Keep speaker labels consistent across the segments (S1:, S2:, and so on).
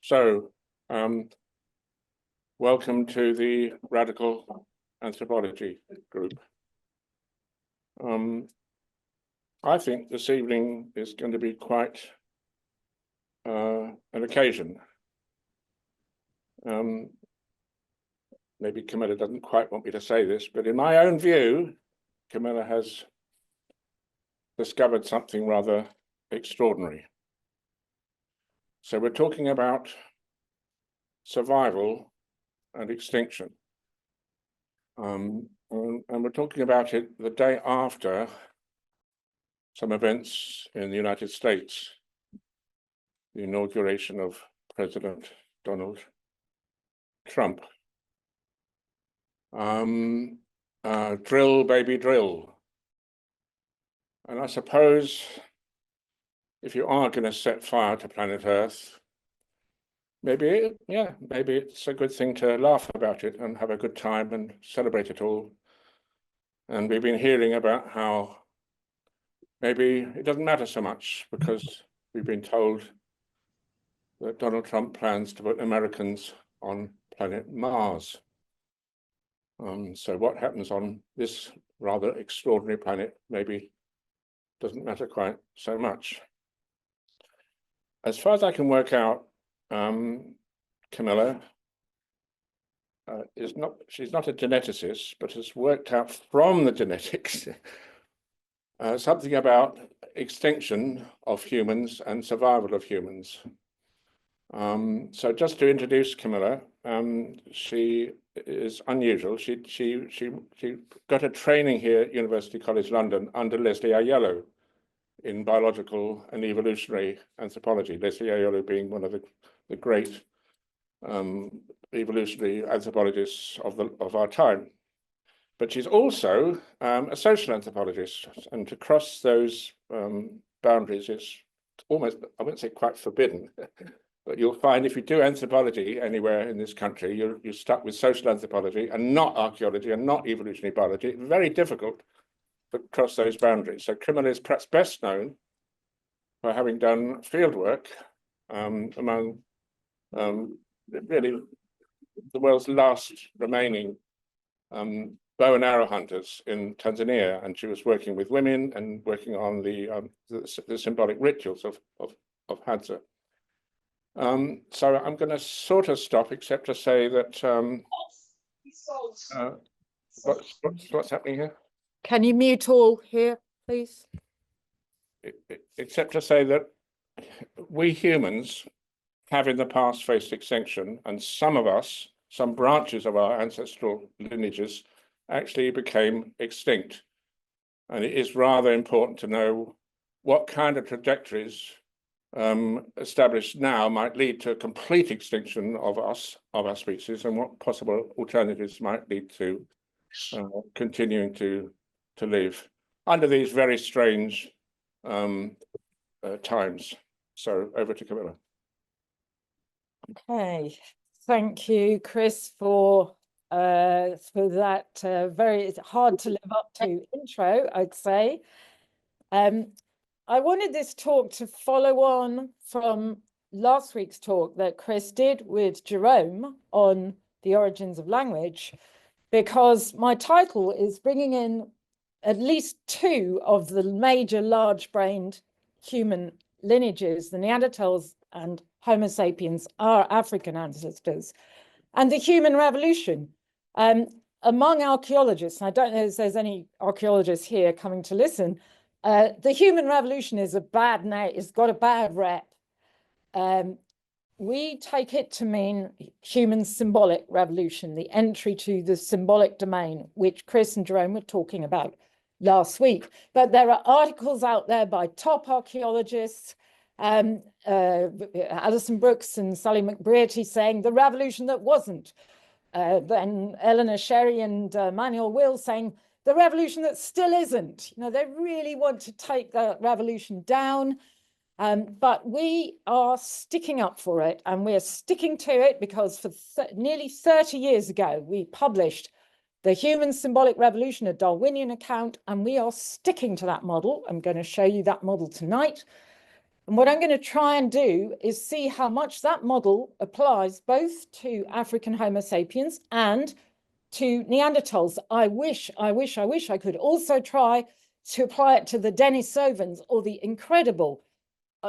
S1: So, welcome to the Radical Anthropology group. I think this evening is going to be quite an occasion. Maybe Camilla doesn't quite want me to say this, but in my own view, Camilla has discovered something rather extraordinary. So we're talking about survival and extinction. And we're talking about it the day after some events in the United States, the inauguration of President Donald Trump. Drill, baby, drill. And I suppose if you are going to set fire to planet Earth, maybe it's a good thing to laugh about it and have a good time and celebrate it all. And we've been hearing about how maybe it doesn't matter so much because we've been told that Donald Trump plans to put Americans on planet Mars. So what happens on this rather extraordinary planet maybe doesn't matter quite so much. As far as I can work out, Camilla she's not a geneticist, but has worked out from the genetics something about extinction of humans and survival of humans. So just to introduce Camilla, she is unusual. She got a training here at University College London under Leslie Aiello in biological and evolutionary anthropology. Leslie Aiello being one of the great evolutionary anthropologists of our time. But she's also a social anthropologist, and to cross those boundaries is almost, I wouldn't say quite forbidden, but you'll find if you do anthropology anywhere in this country, you're stuck with social anthropology and not archaeology and not evolutionary biology. It's very difficult to cross those boundaries. So Camilla is perhaps best known for having done field work among really the world's last remaining bow and arrow hunters in Tanzania, and she was working with women and working on the symbolic rituals of Hadza. So I'm going to sort of stop, except to say that what's happening here?
S2: Can you mute all here, please?
S1: Except to say that we humans have in the past faced extinction, and some of us, some branches of our ancestral lineages actually became extinct. And it is rather important to know what kind of trajectories established now might lead to a complete extinction of our species, and what possible alternatives might lead to continuing to live under these very strange times. So over to Camilla.
S2: Okay, thank you, Chris, for that very hard to live up to intro, I'd say. I wanted this talk to follow on from last week's talk that Chris did with Jerome on the origins of language, because my title is bringing in at least two of the major large-brained human lineages, the Neanderthals and Homo sapiens, our African ancestors, and the human revolution. Among archaeologists, and I don't know if there's any archaeologists here coming to listen, the human revolution is a bad name, it's got a bad rep. We take it to mean human symbolic revolution, the entry to the symbolic domain, which Chris and Jerome were talking about last week. But there are articles out there by top archaeologists, Alison Brooks and Sally McBrearty, saying the revolution that wasn't. Then Eleanor Sherry and Manuel Will saying the revolution that still isn't. You know, they really want to take the revolution down, but we are sticking up for it, and we're sticking to it because for nearly 30 years ago, we published The Human Symbolic Revolution, a Darwinian account, and we are sticking to that model. I'm going to show you that model tonight. And what I'm going to try and do is see how much that model applies both to African Homo sapiens and to Neanderthals. I wish I could also try to apply it to the Denisovans or the incredible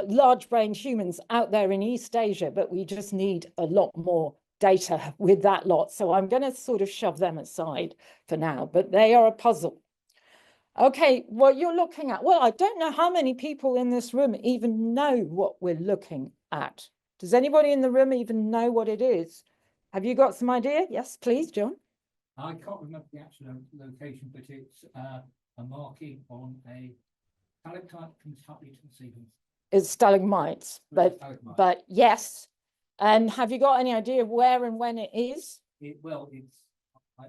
S2: large-brained humans out there in East Asia, but we just need a lot more data with that lot. So I'm going to sort of shove them aside for now, but they are a puzzle. Okay, what you're looking at, well, I don't know how many people in this room even know what we're looking at. Does anybody in the room even know what it is? Have you got some idea? Yes, please, John.
S3: I can't remember the actual location, but it's a marking on a stalactite can help you to see them.
S2: It's stalagmites, but yes. And have you got any idea of where and when it is?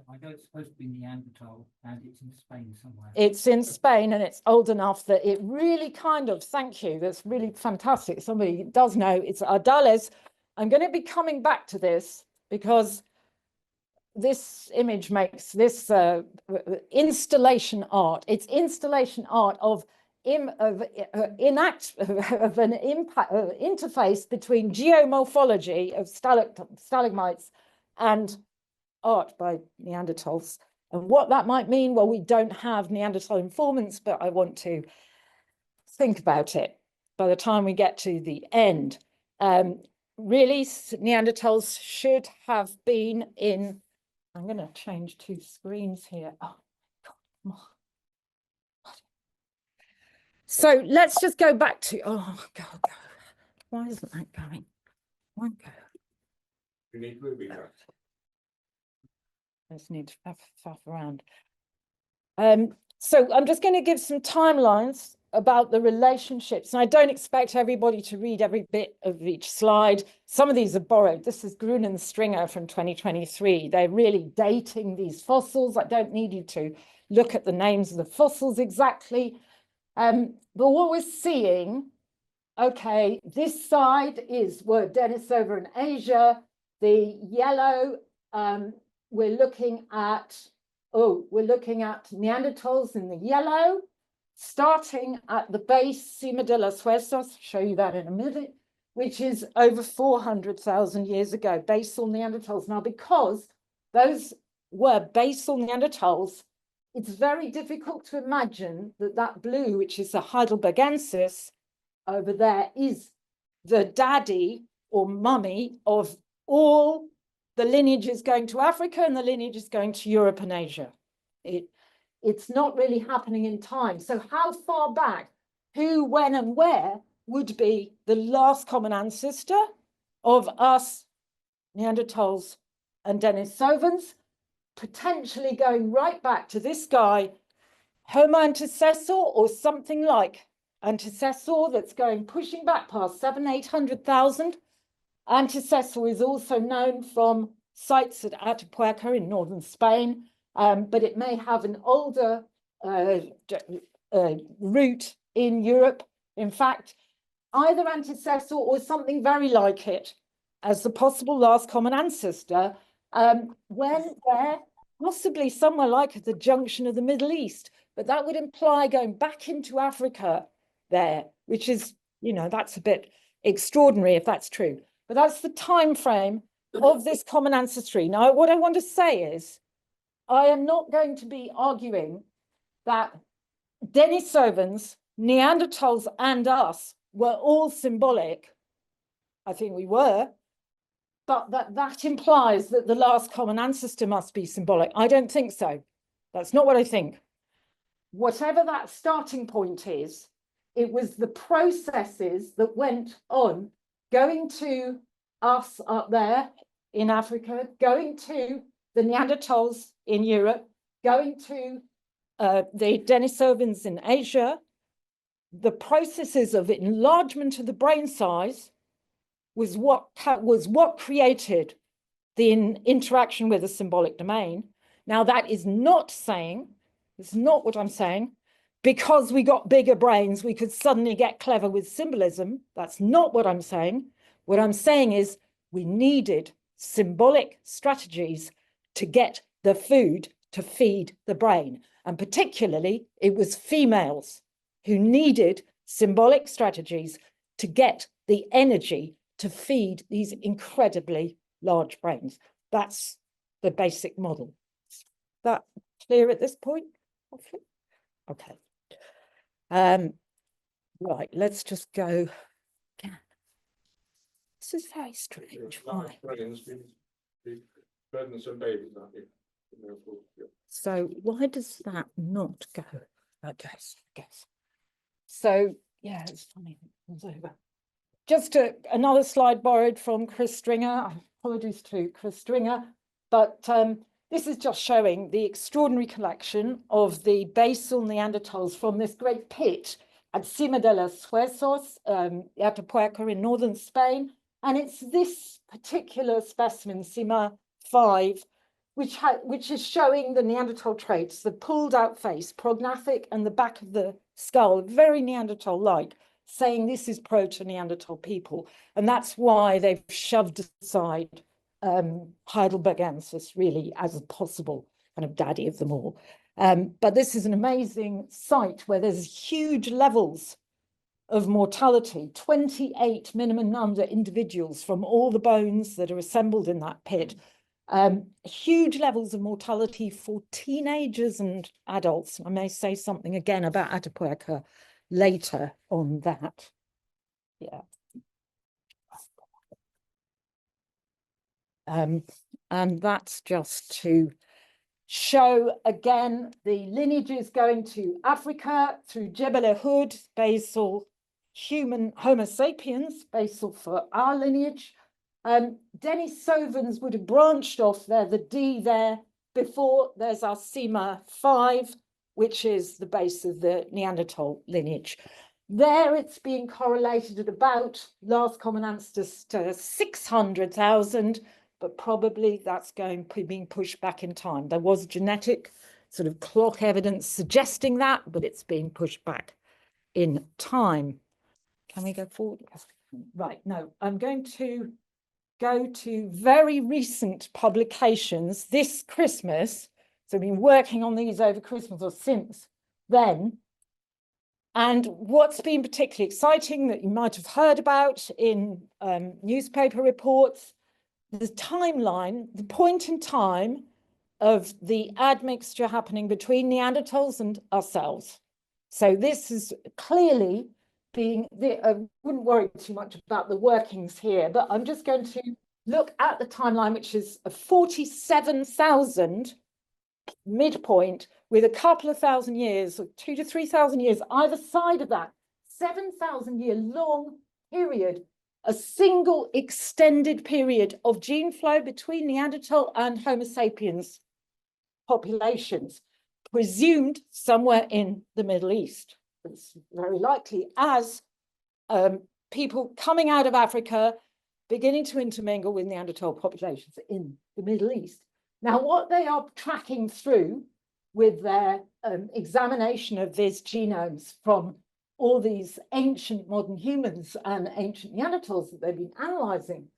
S3: I know it's supposed to be Neanderthal, and it's in Spain somewhere.
S2: It's in Spain, and it's old enough that it really kind of, thank you, that's really fantastic. Somebody does know, it's Ardales. I'm going to be coming back to this because this image makes this installation art. It's installation art of an interface between geomorphology of stalagmites and art by Neanderthals. And what that might mean, well, we don't have Neanderthal informants, but I want to think about it by the time we get to the end. Really, Neanderthals should have been in, I'm going to change two screens here. Oh, God. So let's just go back to, oh, God. Why isn't that going? Won't go.
S1: You need moving.
S2: I just need to faff around. So I'm just going to give some timelines about the relationships. And I don't expect everybody to read every bit of each slide. Some of these are borrowed. This is Grun and Stringer from 2023. They're really dating these fossils. I don't need you to look at the names of the fossils exactly. But what we're seeing, okay, this side is where Denisova in Asia. The yellow, we're looking at Neanderthals in the yellow, starting at the base, Cima de los Huesos, show you that in a minute, which is over 400,000 years ago, basal Neanderthals. Now, because those were basal Neanderthals, it's very difficult to imagine that that blue, which is the Heidelbergensis over there, is the daddy or mummy of all the lineages going to Africa and the lineages going to Europe and Asia. It's not really happening in time. So how far back, who, when, and where would be the last common ancestor of us, Neanderthals and Denisovans, potentially going right back to this guy, Homo antecessor, or something like antecessor that's going pushing back past 700,000-800,000. Antecessor is also known from sites at Atapuerca in northern Spain, but it may have an older route in Europe. In fact, either antecessor or something very like it as the possible last common ancestor, where possibly somewhere like at the junction of the Middle East, but that would imply going back into Africa there, which is, you know, that's a bit extraordinary if that's true. But that's the time frame of this common ancestry. Now, what I want to say is, I am not going to be arguing that Denisovans, Neanderthals, and us were all symbolic. I think we were, but that implies that the last common ancestor must be symbolic. I don't think so. That's not what I think. Whatever that starting point is, it was the processes that went on going to us up there in Africa, going to the Neanderthals in Europe, going to the Denisovans in Asia. The processes of enlargement of the brain size was what created the interaction with the symbolic domain. Now, that is not saying, it's not what I'm saying, because we got bigger brains, we could suddenly get clever with symbolism. That's not what I'm saying. What I'm saying is we needed symbolic strategies to get the food to feed the brain. And particularly, it was females who needed symbolic strategies to get the energy to feed these incredibly large brains. That's the basic model. Is that clear at this point? Okay. Right, let's just go again. This is very strange. Why? So why does that not go? I guess. So yeah, it's funny. It's over. Just another slide borrowed from Chris Stringer. Apologies to Chris Stringer, but this is just showing the extraordinary collection of the basal Neanderthals from this great pit at Cima de los Huesos, Atapuerca in northern Spain. And it's this particular specimen, Cima 5, which is showing the Neanderthal traits, the pulled out face, prognathic, and the back of the skull, very Neanderthal-like, saying this is proto-Neanderthal people. And that's why they've shoved aside Heidelbergensis really as a possible kind of daddy of them all. But this is an amazing site where there's huge levels of mortality, 28 minimum number individuals from all the bones that are assembled in that pit. Huge levels of mortality for teenagers and adults. I may say something again about Atapuerca later on that. Yeah. And that's just to show again the lineages going to Africa through Jebel Ehud, basal human Homo sapiens, basal for our lineage. Denisovans would have branched off there, the D there, before there's our Cima 5, which is the base of the Neanderthal lineage. There it's being correlated at about last common ancestor 600,000, but probably that's being pushed back in time. There was genetic sort of clock evidence suggesting that, but it's being pushed back in time. Can we go forward? Right, no, I'm going to go to very recent publications this Christmas. So I've been working on these over Christmas or since then. And what's been particularly exciting that you might have heard about in newspaper reports, the timeline, the point in time of the admixture happening between Neanderthals and ourselves. So this is clearly being, I wouldn't worry too much about the workings here, but I'm just going to look at the timeline, which is a 47,000 midpoint with a couple of thousand years, or 2,000 to 3,000 years either side of that, 7,000-year long period, a single extended period of gene flow between Neanderthal and Homo sapiens populations, presumed somewhere in the Middle East. It's very likely as people coming out of Africa, beginning to intermingle with Neanderthal populations in the Middle East. Now, what they are tracking through with their examination of these genomes from all these ancient modern humans and ancient Neanderthals that they've been analyzing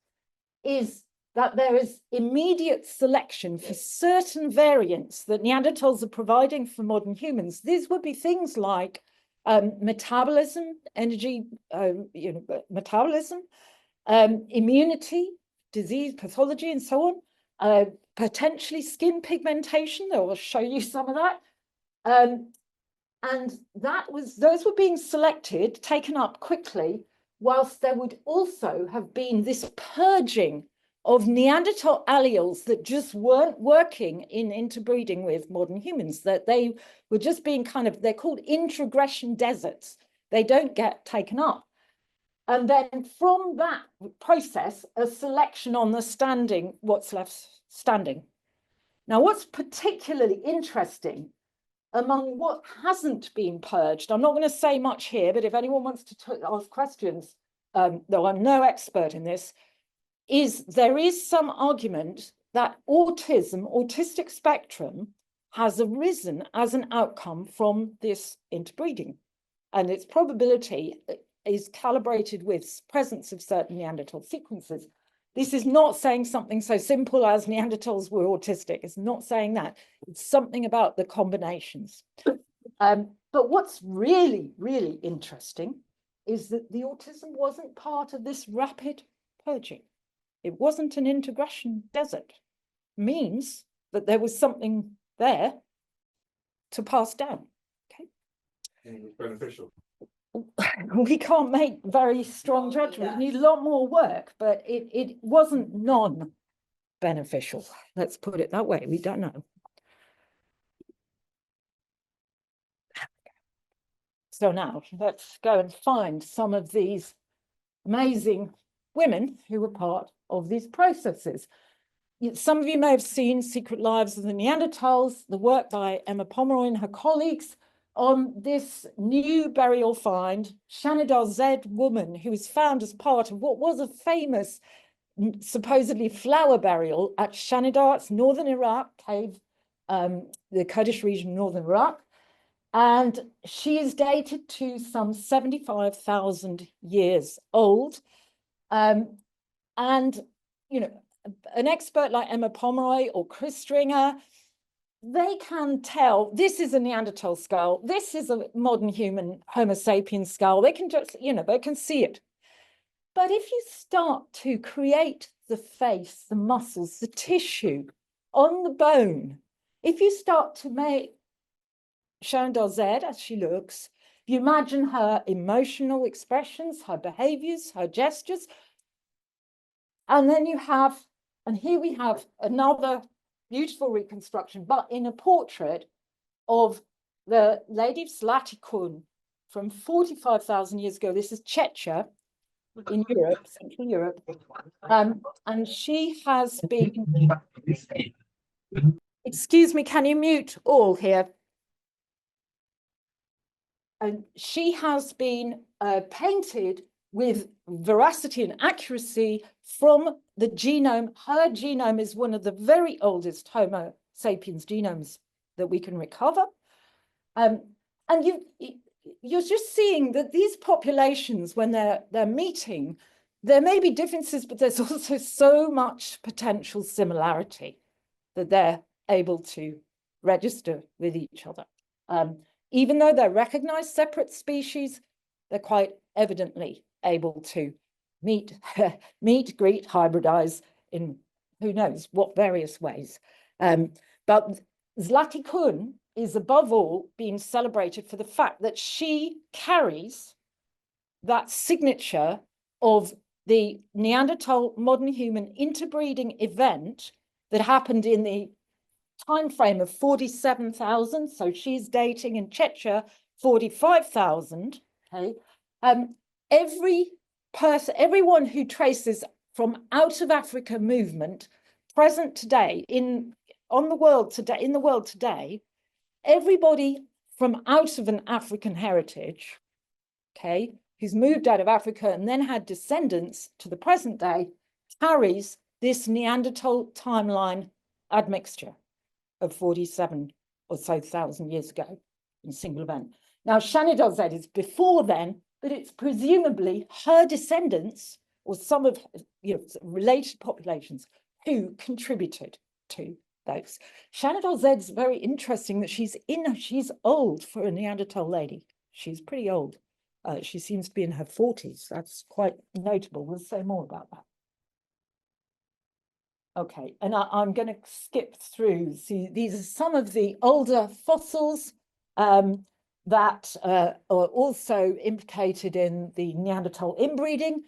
S2: is that there is immediate selection for certain variants that Neanderthals are providing for modern humans. These would be things like metabolism, energy, metabolism, immunity, disease, pathology, and so on. Potentially skin pigmentation. I will show you some of that. And those were being selected, taken up quickly, whilst there would also have been this purging of Neanderthal alleles that just weren't working in interbreeding with modern humans, that they were just being they're called introgression deserts. They don't get taken up. And then from that process, a selection on the what's left standing. Now, what's particularly interesting among what hasn't been purged, I'm not going to say much here, but if anyone wants to ask questions, though I'm no expert in this, is there is some argument that autistic spectrum has arisen as an outcome from this interbreeding. And its probability is calibrated with presence of certain Neanderthal sequences. This is not saying something so simple as Neanderthals were autistic. It's not saying that. It's something about the combinations. But what's really, really interesting is that the autism wasn't part of this rapid purging. It wasn't an integration desert. Means that there was something there to pass down. Okay.
S1: And it was beneficial.
S2: We can't make very strong judgment. We need a lot more work, but it wasn't non-beneficial. Let's put it that way. We don't know. So now let's go and find some of these amazing women who were part of these processes. Some of you may have seen Secret Lives of the Neanderthals, the work by Emma Pomeroy and her colleagues on this new burial find, Shanidar-Z woman, who was found as part of what was a famous, supposedly flower burial at Shanidar, it's northern Iraq, cave, the Kurdish region of northern Iraq. And she is dated to some 75,000 years old. And, you know, an expert like Emma Pomeroy or Chris Stringer, they can tell this is a Neanderthal skull, this is a modern human Homo sapiens skull. They can just, you know, they can see it. But if you start to create the face, the muscles, the tissue on the bone, if you start to make Shanidar-Z as she looks, you imagine her emotional expressions, her behaviors, her gestures, and then you have, and here we have another beautiful reconstruction, but in a portrait of the Lady Zlatikun from 45,000 years ago. This is Chechnya in Europe, Central Europe. And she has been, excuse me, can you mute all here? And she has been painted with veracity and accuracy from the genome. Her genome is one of the very oldest Homo sapiens genomes that we can recover. And you're just seeing that these populations, when they're meeting, there may be differences, but there's also so much potential similarity that they're able to register with each other. Even though they're recognized separate species, they're quite evidently able to meet, greet, hybridize in who knows what various ways. But Zlatikun is above all being celebrated for the fact that she carries that signature of the Neanderthal modern human interbreeding event that happened in the time frame of 47,000. So she's dating in Chechnya 45,000. Okay, everyone who traces from out of Africa movement present today in the world today, everybody from out of an African heritage, okay, who's moved out of Africa and then had descendants to the present day, carries this Neanderthal timeline admixture of 47 or so thousand years ago in a single event. Now, Shanidar-Z is before then, but it's presumably her descendants or some of related populations who contributed to those. Shanidar-Z is very interesting that she's old for a Neanderthal lady. She's pretty old. She seems to be in her 40s. That's quite notable. We'll say more about that. Okay, and I'm going to skip through. See, these are some of the older fossils that are also implicated in the Neanderthal inbreeding.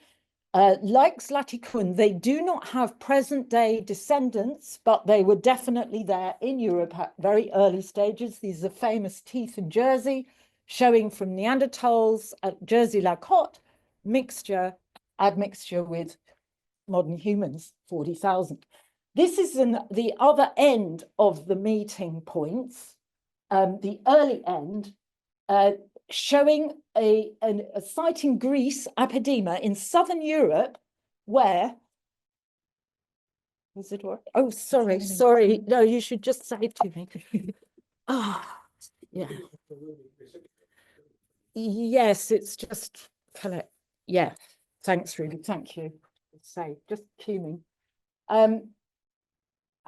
S2: Like Zlatikun, they do not have present-day descendants, but they were definitely there in Europe at very early stages. These are famous teeth in Jersey, showing from Neanderthals at Jersey-la-Côte, admixture with modern humans, 40,000. This is the other end of the meeting points, the early end, showing a site in Greece, Apidema, in southern Europe, where, was it what? Oh, sorry. No, you should just say it to me. Yeah. Yes, it's just kind of, yeah. Thanks, Ruby. Thank you. Say, just cue me.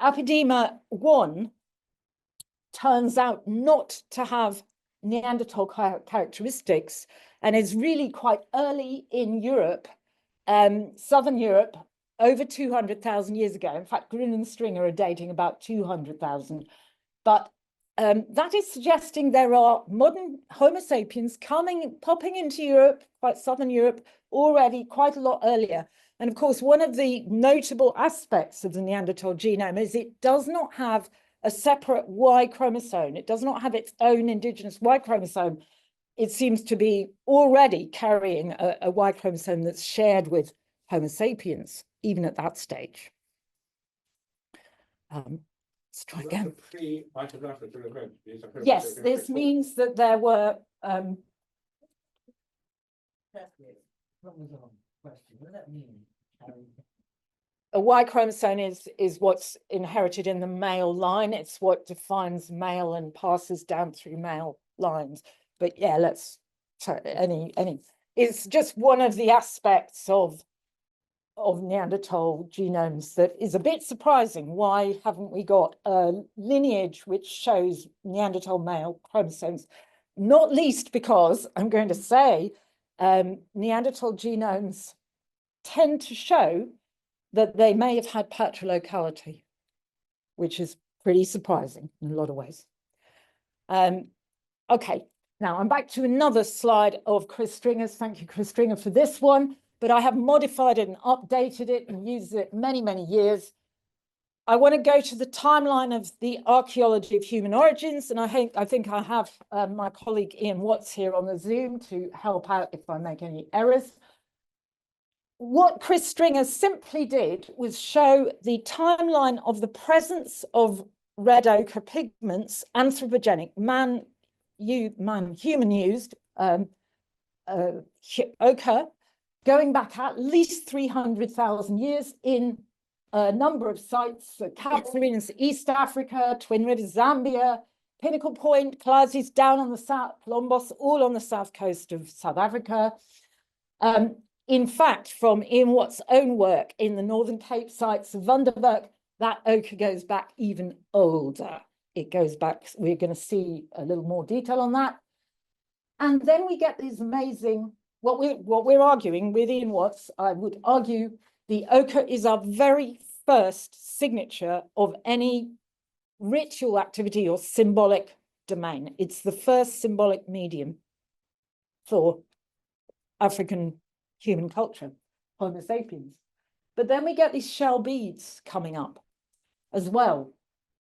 S2: Apidema 1 turns out not to have Neanderthal characteristics, and is really quite early in Europe, Southern Europe, over 200,000 years ago. In fact, Grün and Stringer are dating about 200,000. But that is suggesting there are modern Homo sapiens popping into Europe, quite Southern Europe, already quite a lot earlier. And of course, one of the notable aspects of the Neanderthal genome is it does not have a separate Y chromosome. It does not have its own indigenous Y chromosome. It seems to be already carrying a Y chromosome that's shared with Homo sapiens, even at that stage. Let's try again. Yes, this means that there were a Y chromosome is what's inherited in the male line. It's what defines male and passes down through male lines. But yeah, it's just one of the aspects of Neanderthal genomes that is a bit surprising. Why haven't we got a lineage which shows Neanderthal male chromosomes? Not least because, I'm going to say, Neanderthal genomes tend to show that they may have had patrolocality, which is pretty surprising in a lot of ways. Okay, now I'm back to another slide of Chris Stringer's. Thank you, Chris Stringer, for this one. But I have modified it and updated it and used it many, many years. I want to go to the timeline of the archaeology of human origins, and I think I have my colleague Ian Watts here on the Zoom to help out if I make any errors. What Chris Stringer simply did was show the timeline of the presence of red ochre pigments, anthropogenic, human-used ochre, going back at least 300,000 years in a number of sites: Catharines, East Africa, Twin Rivers, Zambia, Pinnacle Point, Klazi's down on the south, Lombos, all on the south coast of South Africa. In fact, from Ian Watt's own work in the Northern Cape sites of Wonderwerk, that ochre goes back even older. It goes back, we're going to see a little more detail on that. And then we get these amazing, what we're arguing with Ian Watts, I would argue the ochre is our very first signature of any ritual activity or symbolic domain. It's the first symbolic medium for African human culture, Homo sapiens. But then we get these shell beads coming up as well.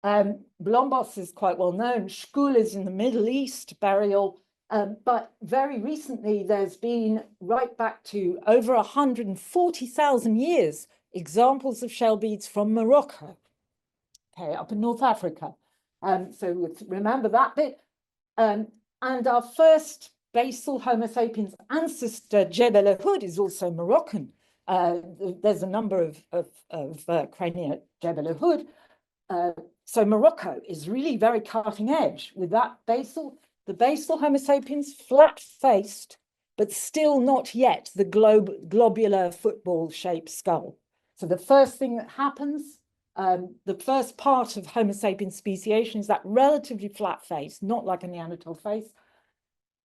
S2: Blombos is quite well known. Shkul is in the Middle East burial. But very recently, there's been right back to over 140,000 years, examples of shell beads from Morocco, okay, up in North Africa. So remember that bit. And our first basal Homo sapiens ancestor, Jebel Uhud, is also Moroccan. There's a number of crania Jebel Uhud. So Morocco is really very cutting edge with that basal. The basal Homo sapiens, flat-faced, but still not yet the globular football-shaped skull. So the first thing that happens, the first part of Homo sapiens speciation is that relatively flat face, not like a Neanderthal face.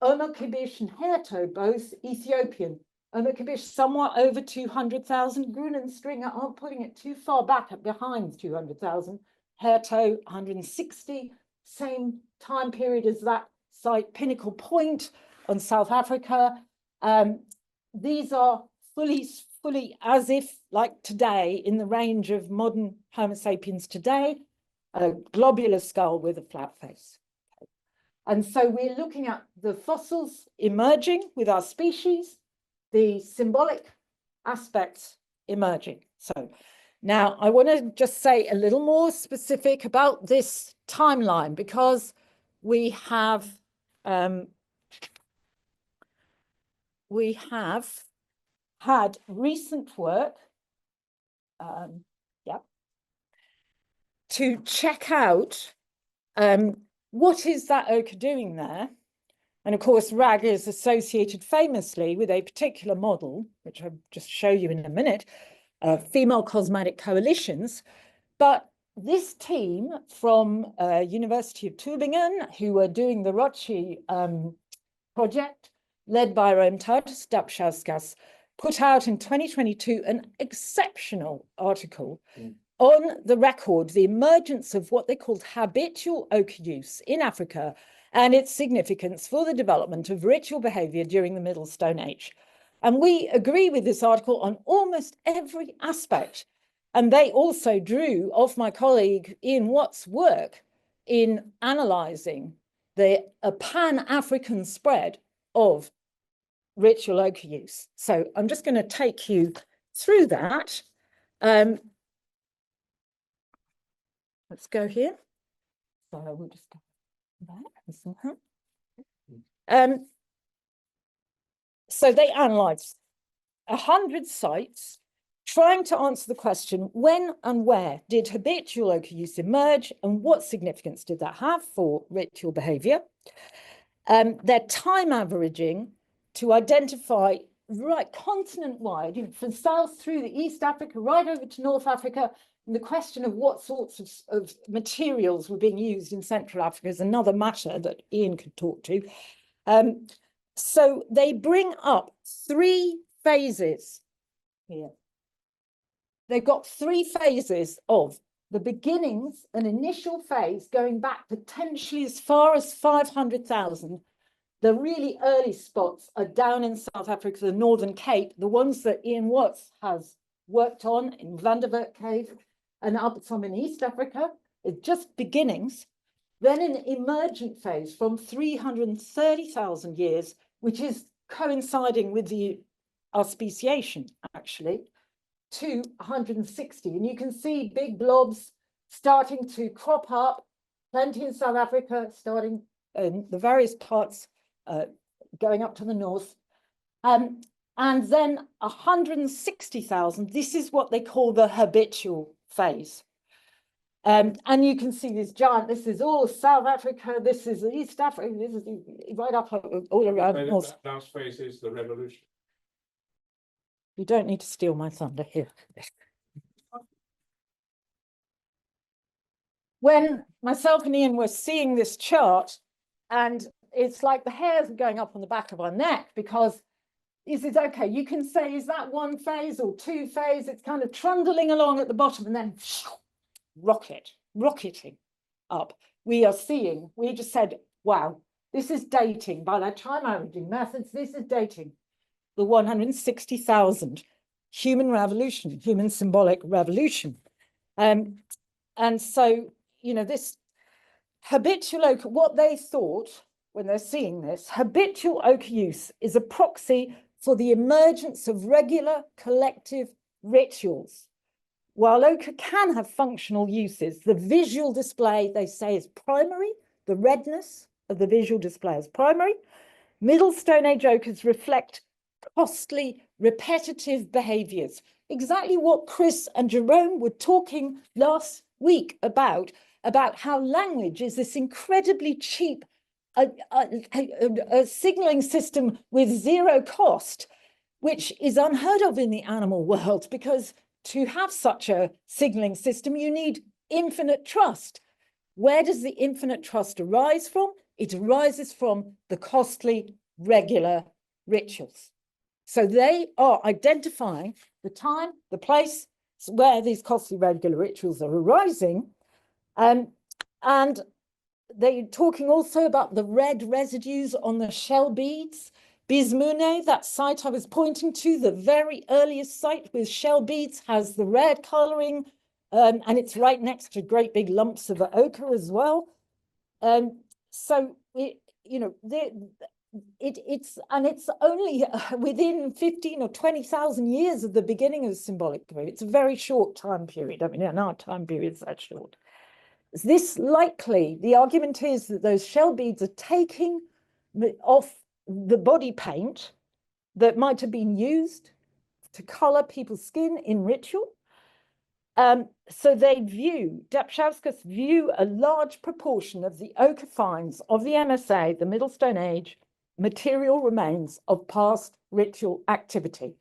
S2: Omer Kibish and Herto, both Ethiopian. Omer Kibish, somewhat over 200,000. Grün and Stringer aren't putting it too far back behind 200,000. Herto, 160, same time period as that site, Pinnacle Point on South Africa. These are fully as if like today in the range of modern Homo sapiens today, a globular skull with a flat face. And so we're looking at the fossils emerging with our species, the symbolic aspects emerging. So now I want to just say a little more specific about this timeline, because we have had recent work to check out what is that ochre doing there. And of course, RAG is associated famously with a particular model, which I'll just show you in a minute, female cosmetic coalitions. But this team from University of Tübingen, who were doing the Rotschi project, led by Remtatis Dapšauskas, put out in 2022 an exceptional article on the record, the emergence of what they called habitual ochre use in Africa and its significance for the development of ritual behavior during the Middle Stone Age. And we agree with this article on almost every aspect. And they also drew off my colleague Ian Watt's work in analysing the pan-African spread of ritual ochre use. So I'm just going to take you through that. Let's go here. So we'll just go back. So they analysed 100 sites, trying to answer the question, when and where did habitual ochre use emerge and what significance did that have for ritual behaviour? Their time averaging to identify right continent-wide, you know, from south through the East Africa, right over to North Africa, and the question of what sorts of materials were being used in Central Africa is another matter that Ian could talk to. So they bring up 3 phases here. They've got 3 phases of the beginnings, an initial phase going back potentially as far as 500,000. The really early spots are down in South Africa, the Northern Cape, the ones that Ian Watts has worked on in Vanderbilt Cave and up some in East Africa. It's just beginnings. Then an emergent phase from 330,000 years, which is coinciding with our speciation, actually, to 160. And you can see big blobs starting to crop up, plenty in South Africa, starting in the various parts going up to the north. And then 160,000, this is what they call the habitual phase. And you can see this giant, this is all South Africa, this is East Africa, this is right up all around.
S1: That last phase is the revolution.
S2: You don't need to steal my thunder here. When myself and Ian were seeing this chart, and it's like the hairs are going up on the back of our neck, because is it okay? You can say, is that 1 phase or 2 phase? It's kind of trundling along at the bottom and then rocketing up. We just said, wow, this is dating by their time averaging methods. This is dating the 160,000 human revolution, human symbolic revolution. And so, you know, this habitual ochre, what they thought when they're seeing this, habitual ochre use is a proxy for the emergence of regular collective rituals. While ochre can have functional uses, the visual display, they say, is primary. The redness of the visual display is primary. Middle Stone Age ochres reflect costly, repetitive behaviours. Exactly what Chris and Jerome were talking last week about how language is this incredibly cheap a signalling system with 0 cost, which is unheard of in the animal world, because to have such a signalling system, you need infinite trust. Where does the infinite trust arise from? It arises from the costly, regular rituals. So they are identifying the time, the place where these costly, regular rituals are arising. And they're talking also about the red residues on the shell beads. Bismune, that site I was pointing to, the very earliest site with shell beads, has the red colouring, and it's right next to great big lumps of ochre as well. So it's only within 15 or 20,000 years of the beginning of the symbolic period. It's a very short time period. I mean, in our time period, it's that short. Is this likely? The argument is that those shell beads are taking off the body paint that might have been used to colour people's skin in ritual. So they view, Dapšauskas view a large proportion of the ochre finds of the MSA, the Middle Stone Age, material remains of past ritual activity.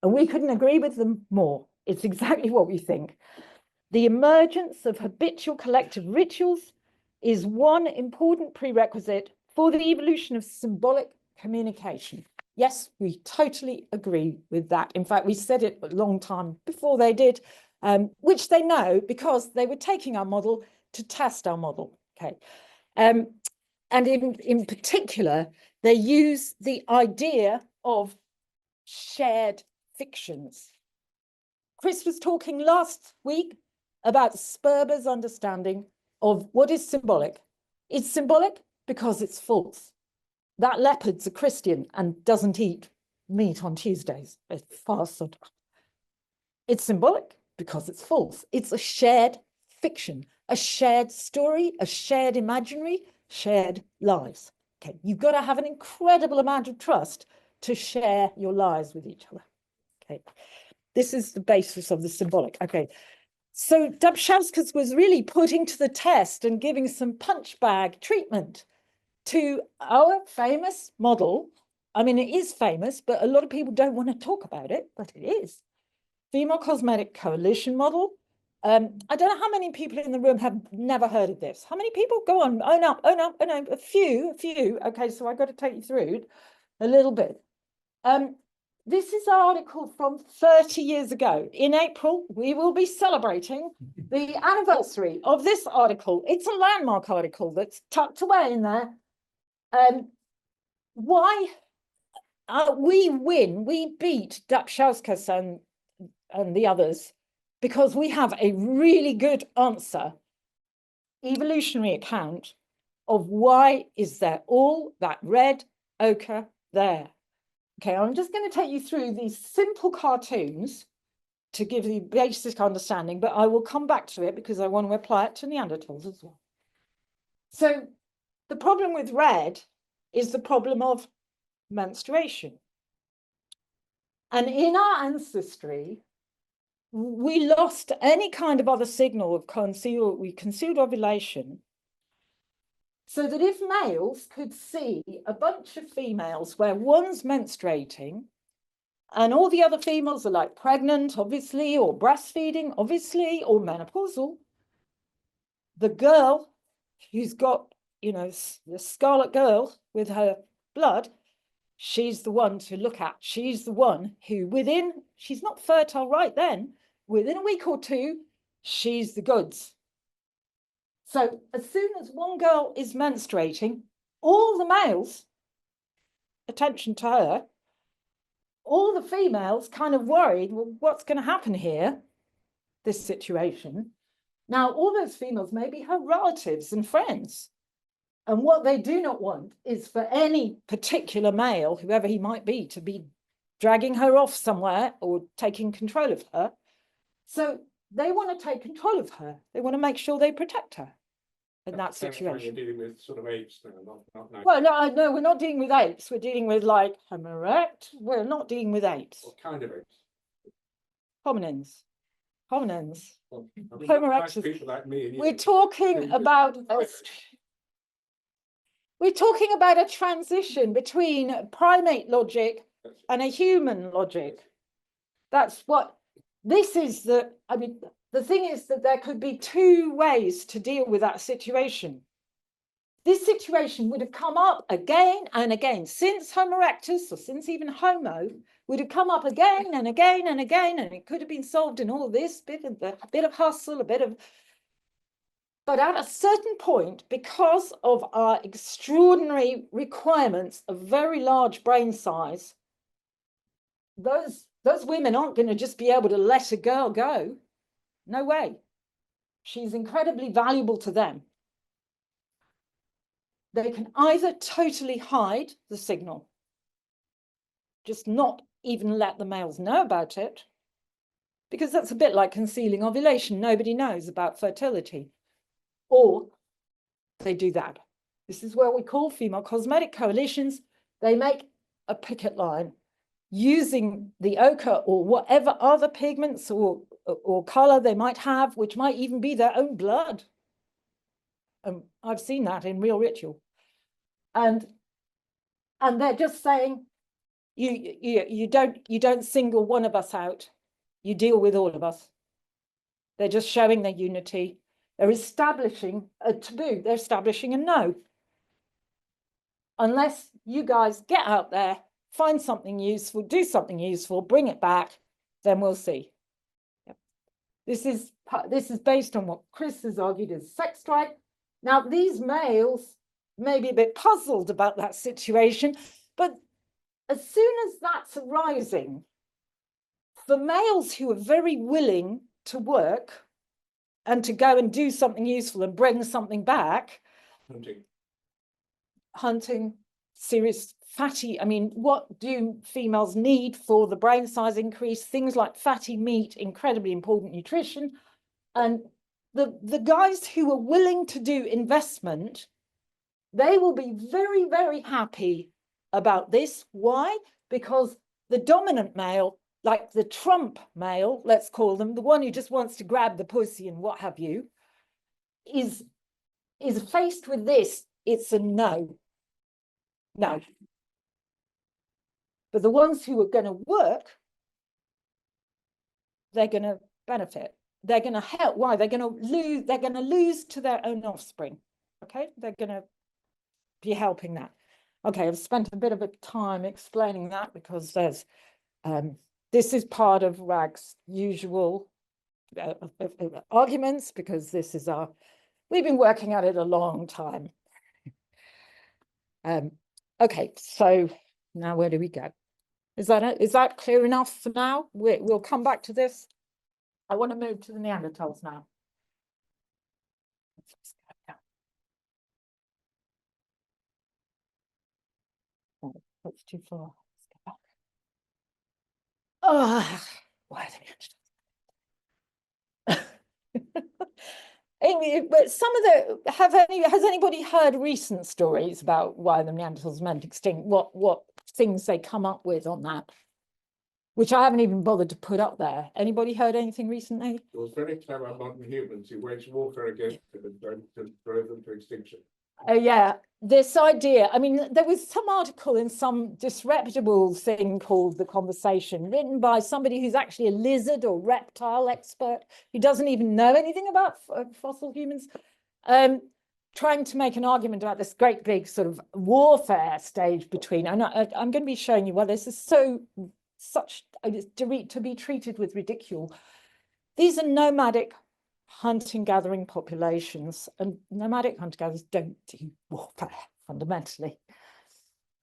S2: And we couldn't agree with them more. It's exactly what we think. The emergence of habitual collective rituals is one important prerequisite for the evolution of symbolic communication. Yes, we totally agree with that. In fact, we said it a long time before they did, which they know because they were taking our model to test our model. Okay. And in particular, they use the idea of shared fictions. Chris was talking last week about Sperber's understanding of what is symbolic. It's symbolic because it's false. That leopard's a Christian and doesn't eat meat on Tuesdays. It fasts on. It's symbolic because it's false. It's a shared fiction, a shared story, a shared imaginary, shared lives. Okay, you've got to have an incredible amount of trust to share your lives with each other. Okay, this is the basis of the symbolic. Okay, so Dubchauskas was really putting to the test and giving some punch bag treatment to our famous model. I mean, it is famous, but a lot of people don't want to talk about it, but it is. Female Cosmetic Coalition model. I don't know how many people in the room have never heard of this. How many people? Go on. Oh no, a few. Okay, so I've got to take you through a little bit. This is an article from 30 years ago. In April, we will be celebrating the anniversary of this article. It's a landmark article that's tucked away in there. Why we win, we beat Dubchauskas and the others because we have a really good answer, evolutionary account of why is there all that red ochre there. Okay, I'm just going to take you through these simple cartoons to give you basic understanding, but I will come back to it because I want to apply it to Neanderthals as well. So the problem with red is the problem of menstruation. And in our ancestry, we lost any kind of other signal of concealed ovulation, so that if males could see a bunch of females where one's menstruating and all the other females are like pregnant, obviously, or breastfeeding, obviously, or menopausal, the girl who's got, you know, the scarlet girl with her blood, she's the one to look at. She's the one who she's not fertile right then, within a week or two, she's the goods. So as soon as one girl is menstruating, all the males, attention to her, all the females kind of worried, well, what's going to happen here, this situation? Now, all those females may be her relatives and friends. And what they do not want is for any particular male, whoever he might be, to be dragging her off somewhere or taking control of her. So they want to take control of her. They want to make sure they protect her in that situation.
S1: You're dealing with sort of apes now, not
S2: well, no, we're not dealing with apes. We're dealing with like Homo erectus. We're not dealing with apes.
S1: What kind of apes?
S2: Hominins.
S1: Well, I mean,
S2: Homo
S1: nice
S2: erectus.
S1: people like me and you.
S2: We're talking about a transition between primate logic and a human logic. That's what this is. I mean, the thing is that there could be two ways to deal with that situation. This situation would have come up again and again since Homo erectus, or since even Homo, would have come up again and again and again, and it could have been solved in all this a bit of hustle, but at a certain point, because of our extraordinary requirements of very large brain size, those women aren't going to just be able to let a girl go. No way. She's incredibly valuable to them. They can either totally hide the signal, just not even let the males know about it, because that's a bit like concealing ovulation. Nobody knows about fertility. Or they do that. This is what we call female cosmetic coalitions. They make a picket line using the ochre or whatever other pigments or color they might have, which might even be their own blood. I've seen that in real ritual. And they're just saying, you don't single one of us out. You deal with all of us. They're just showing their unity. They're establishing a taboo. They're establishing a no. Unless you guys get out there, find something useful, do something useful, bring it back, then we'll see. Yep. This is based on what Chris has argued is sex drive. Now, these males may be a bit puzzled about that situation, but as soon as that's arising, for males who are very willing to work and to go and do something useful and bring something back, hunting, serious fatty, I mean, what do females need for the brain size increase? Things like fatty meat, incredibly important nutrition. And the guys who are willing to do investment, they will be very, very happy about this. Why? Because the dominant male, like the Trump male, let's call them, the one who just wants to grab the pussy and what have you, is faced with this. It's a no. No. But the ones who are going to work, they're going to benefit. They're going to help. Why? They're going to lose to their own offspring. Okay? They're going to be helping that. Okay, I've spent a bit of a time explaining that because there's this is part of RAG's usual arguments, because this is we've been working at it a long time. Okay, so now where do we go? Is that clear enough for now? We'll come back to this. I want to move to the Neanderthals now. Oh, that's too far. Let's go back. Oh, why are the Neanderthals? Amy, but some of the has anybody heard recent stories about why the Neanderthals went extinct? What things they come up with on that, which I haven't even bothered to put up there. Anybody heard anything recently?
S1: It was very clever modern humans who waged warfare against them and drove them to extinction.
S2: Oh yeah, this idea. I mean, there was some article in some disreputable thing called The Conversation, written by somebody who's actually a lizard or reptile expert who doesn't even know anything about fossil humans, trying to make an argument about this great big sort of warfare stage between. And I'm going to be showing you why this is such to be treated with ridicule. These are nomadic hunting-gathering populations, and nomadic hunter-gatherers don't do warfare fundamentally.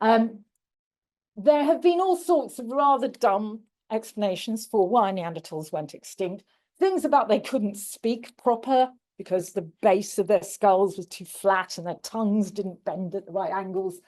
S2: There have been all sorts of rather dumb explanations for why Neanderthals went extinct. Things about they couldn't speak proper because the base of their skulls was too flat and their tongues didn't bend at the right angles,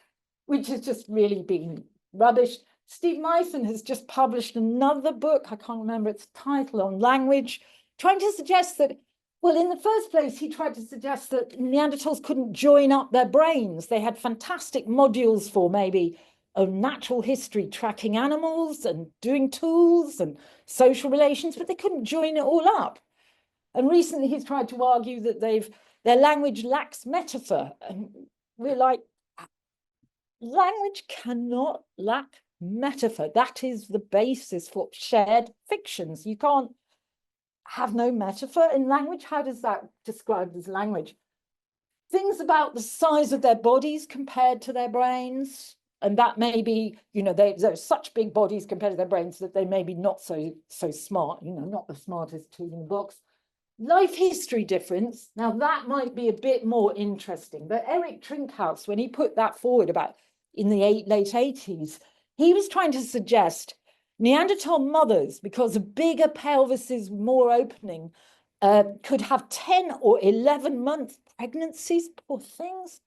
S2: which has just really been rubbish. Steve Myson has just published another book, I can't remember its title, on language, trying to suggest that, well, in the first place, he tried to suggest that Neanderthals couldn't join up their brains. They had fantastic modules for maybe a natural history, tracking animals and doing tools and social relations, but they couldn't join it all up. And recently he's tried to argue that their language lacks metaphor. And we're like, language cannot lack metaphor. That is the basis for shared fictions. You can't have no metaphor in language. How does that describe as language? Things about the size of their bodies compared to their brains. And that may be, you know, they're such big bodies compared to their brains that they may be not so smart, you know, not the smartest tool in the box. Life history difference. Now that might be a bit more interesting. But Eric Trinkhaus, when he put that forward about in the late 80s, he was trying to suggest Neanderthal mothers, because of bigger pelvises, more opening, could have 10 or 11-month pregnancies, poor things.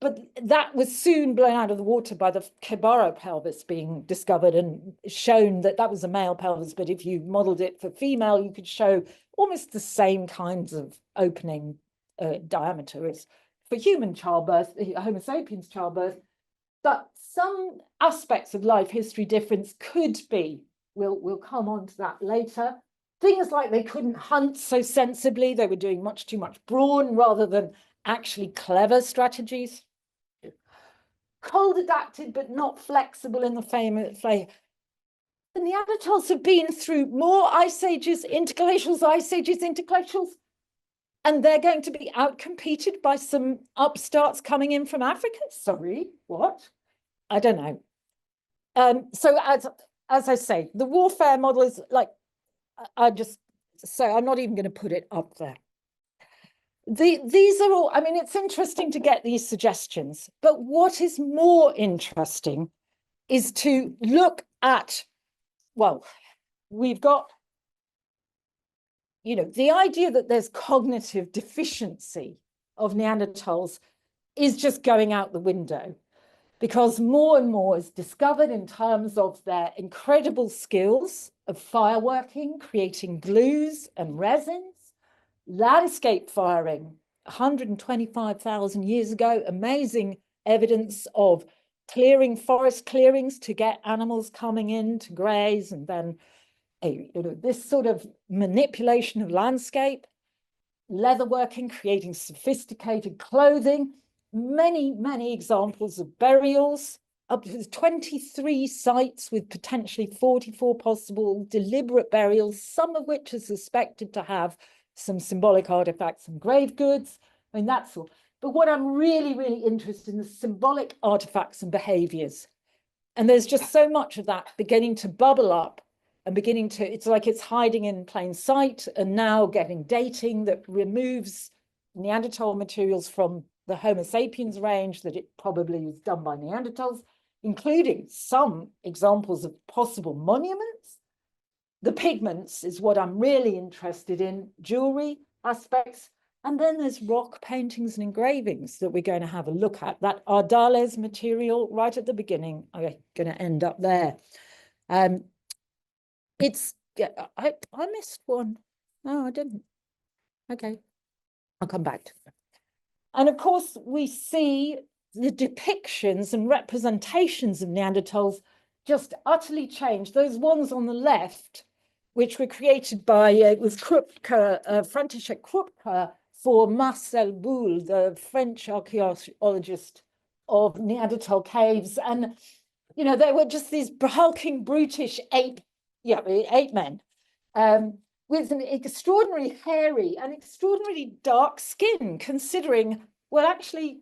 S2: But that was soon blown out of the water by the Kebara pelvis being discovered and shown that that was a male pelvis. But if you modeled it for female, you could show almost the same kinds of opening diameter as for human childbirth, Homo sapiens childbirth. But some aspects of life history difference could be, we'll come on to that later. Things like they couldn't hunt so sensibly, they were doing much too much brawn rather than actually clever strategies. Cold adapted but not flexible in the famous way. The Neanderthals have been through more ice ages, interglacials, and they're going to be outcompeted by some upstarts coming in from Africa. Sorry, what? I don't know. So as I say, the warfare model is like, I'm not even going to put it up there. These are all, I mean, it's interesting to get these suggestions, but what is more interesting is to look at, well, we've got, you know, the idea that there's cognitive deficiency of Neanderthals is just going out the window, because more and more is discovered in terms of their incredible skills of fireworking, creating glues and resins, landscape firing 125,000 years ago, amazing evidence of clearing forest clearings to get animals coming in to graze, and then this sort of manipulation of landscape, leatherworking, creating sophisticated clothing, many examples of burials, up to 23 sites with potentially 44 possible deliberate burials, some of which are suspected to have some symbolic artifacts and grave goods. I mean, that's all. But what I'm really interested in is symbolic artifacts and behaviors. And there's just so much of that beginning to bubble up and beginning to, it's like it's hiding in plain sight, and now getting dating that removes Neanderthal materials from the Homo sapiens range, that it probably was done by Neanderthals, including some examples of possible monuments. The pigments is what I'm really interested in, jewelry aspects. And then there's rock paintings and engravings that we're going to have a look at. That Ardales material right at the beginning, I'm going to end up there. I missed one. No, I didn't. Okay, I'll come back to it. And of course, we see the depictions and representations of Neanderthals just utterly changed. Those ones on the left, which were created by, it was Krupke, František Krupke, for Marcel Boulle, the French archaeologist of Neanderthal caves. And, you know, they were just these hulking, brutish ape men with an extraordinary hairy and extraordinarily dark skin, considering, well, actually,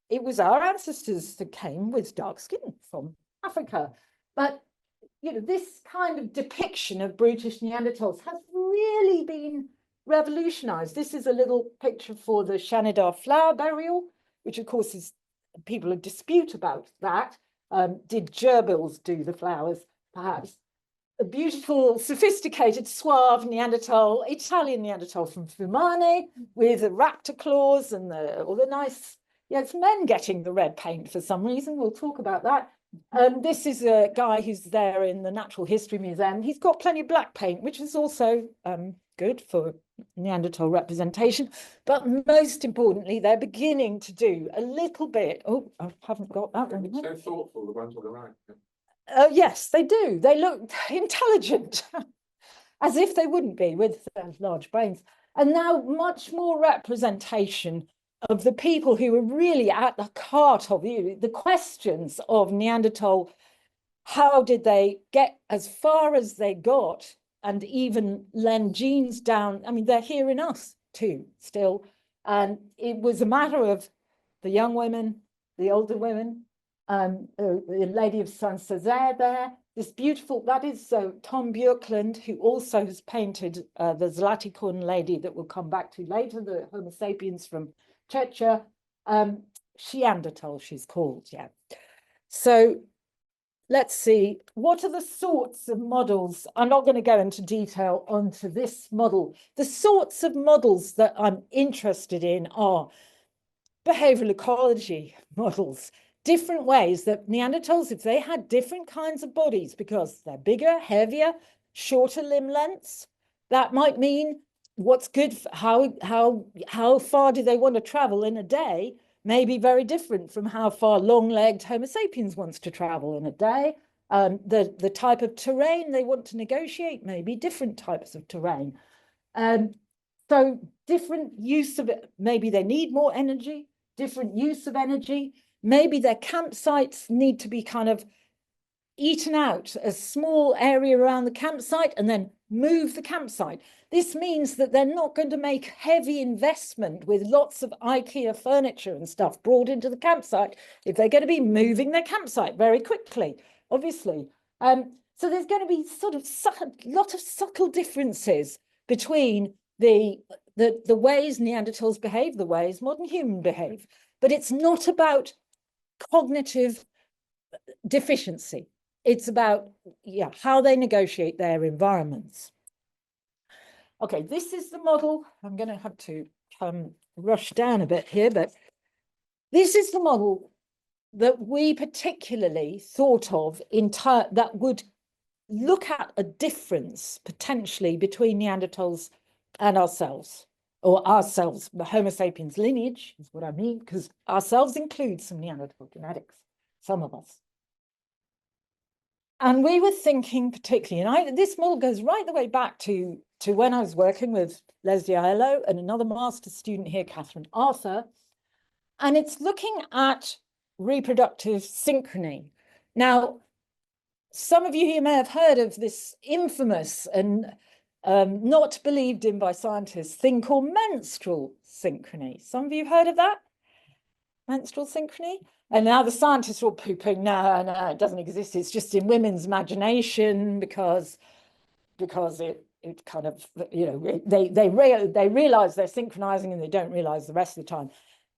S2: it was our ancestors that came with dark skin from Africa. But, you know, this kind of depiction of brutish Neanderthals has really been revolutionized. This is a little picture for the Shanidar flower burial, which of course is, people dispute about that. Did gerbils do the flowers? Perhaps. A beautiful, sophisticated, suave Neanderthal, Italian Neanderthal from Fumane, with the raptor claws and all the nice, yeah, it's men getting the red paint for some reason. We'll talk about that. This is a guy who's there in the Natural History Museum. He's got plenty of black paint, which is also good for Neanderthal representation. But most importantly, they're beginning to do a little bit. Oh, I haven't got that one.
S1: So thoughtful, the ones on the right.
S2: Yes, they do. They look intelligent, as if they wouldn't be with large brains. And now much more representation of the people who were really at the heart of the questions of Neanderthal. How did they get as far as they got and even lend genes down? I mean, they're here in us too, still. And it was a matter of the young women, the older women, the Lady of Saint-Césaire there, this beautiful, that is Tom Björklund, who also has painted the Zlatikon lady that we'll come back to later, the Homo sapiens from Czechia. Neanderthal, she's called, yeah. So let's see, what are the sorts of models? I'm not going to go into detail onto this model. The sorts of models that I'm interested in are behavioral ecology models, different ways that Neanderthals, if they had different kinds of bodies, because they're bigger, heavier, shorter limb lengths, that might mean what's good for how far do they want to travel in a day may be very different from how far long-legged Homo sapiens wants to travel in a day. The type of terrain they want to negotiate may be different types of terrain. So different use of it, maybe they need more energy, different use of energy. Maybe their campsites need to be kind of eaten out, a small area around the campsite, and then move the campsite. This means that they're not going to make heavy investment with lots of IKEA furniture and stuff brought into the campsite if they're going to be moving their campsite very quickly, obviously. So there's going to be sort of a lot of subtle differences between the ways Neanderthals behave, the ways modern humans behave. But it's not about cognitive deficiency. It's about how they negotiate their environments. Okay, this is the model. I'm going to have to rush down a bit here, but this is the model that we particularly thought of that would look at a difference potentially between Neanderthals and ourselves, or ourselves, the Homo sapiens lineage is what I mean, because ourselves includes some Neanderthal genetics, some of us. And we were thinking particularly, and this model goes right the way back to when I was working with Leslie Aiello and another master's student here, Catherine Arthur, and it's looking at reproductive synchrony. Now, some of you here may have heard of this infamous and not believed in by scientists thing called menstrual synchrony. Some of you heard of that? Menstrual synchrony? And now the scientists are all pooping, no, it doesn't exist. It's just in women's imagination because it kind of, they realize they're synchronizing and they don't realize the rest of the time.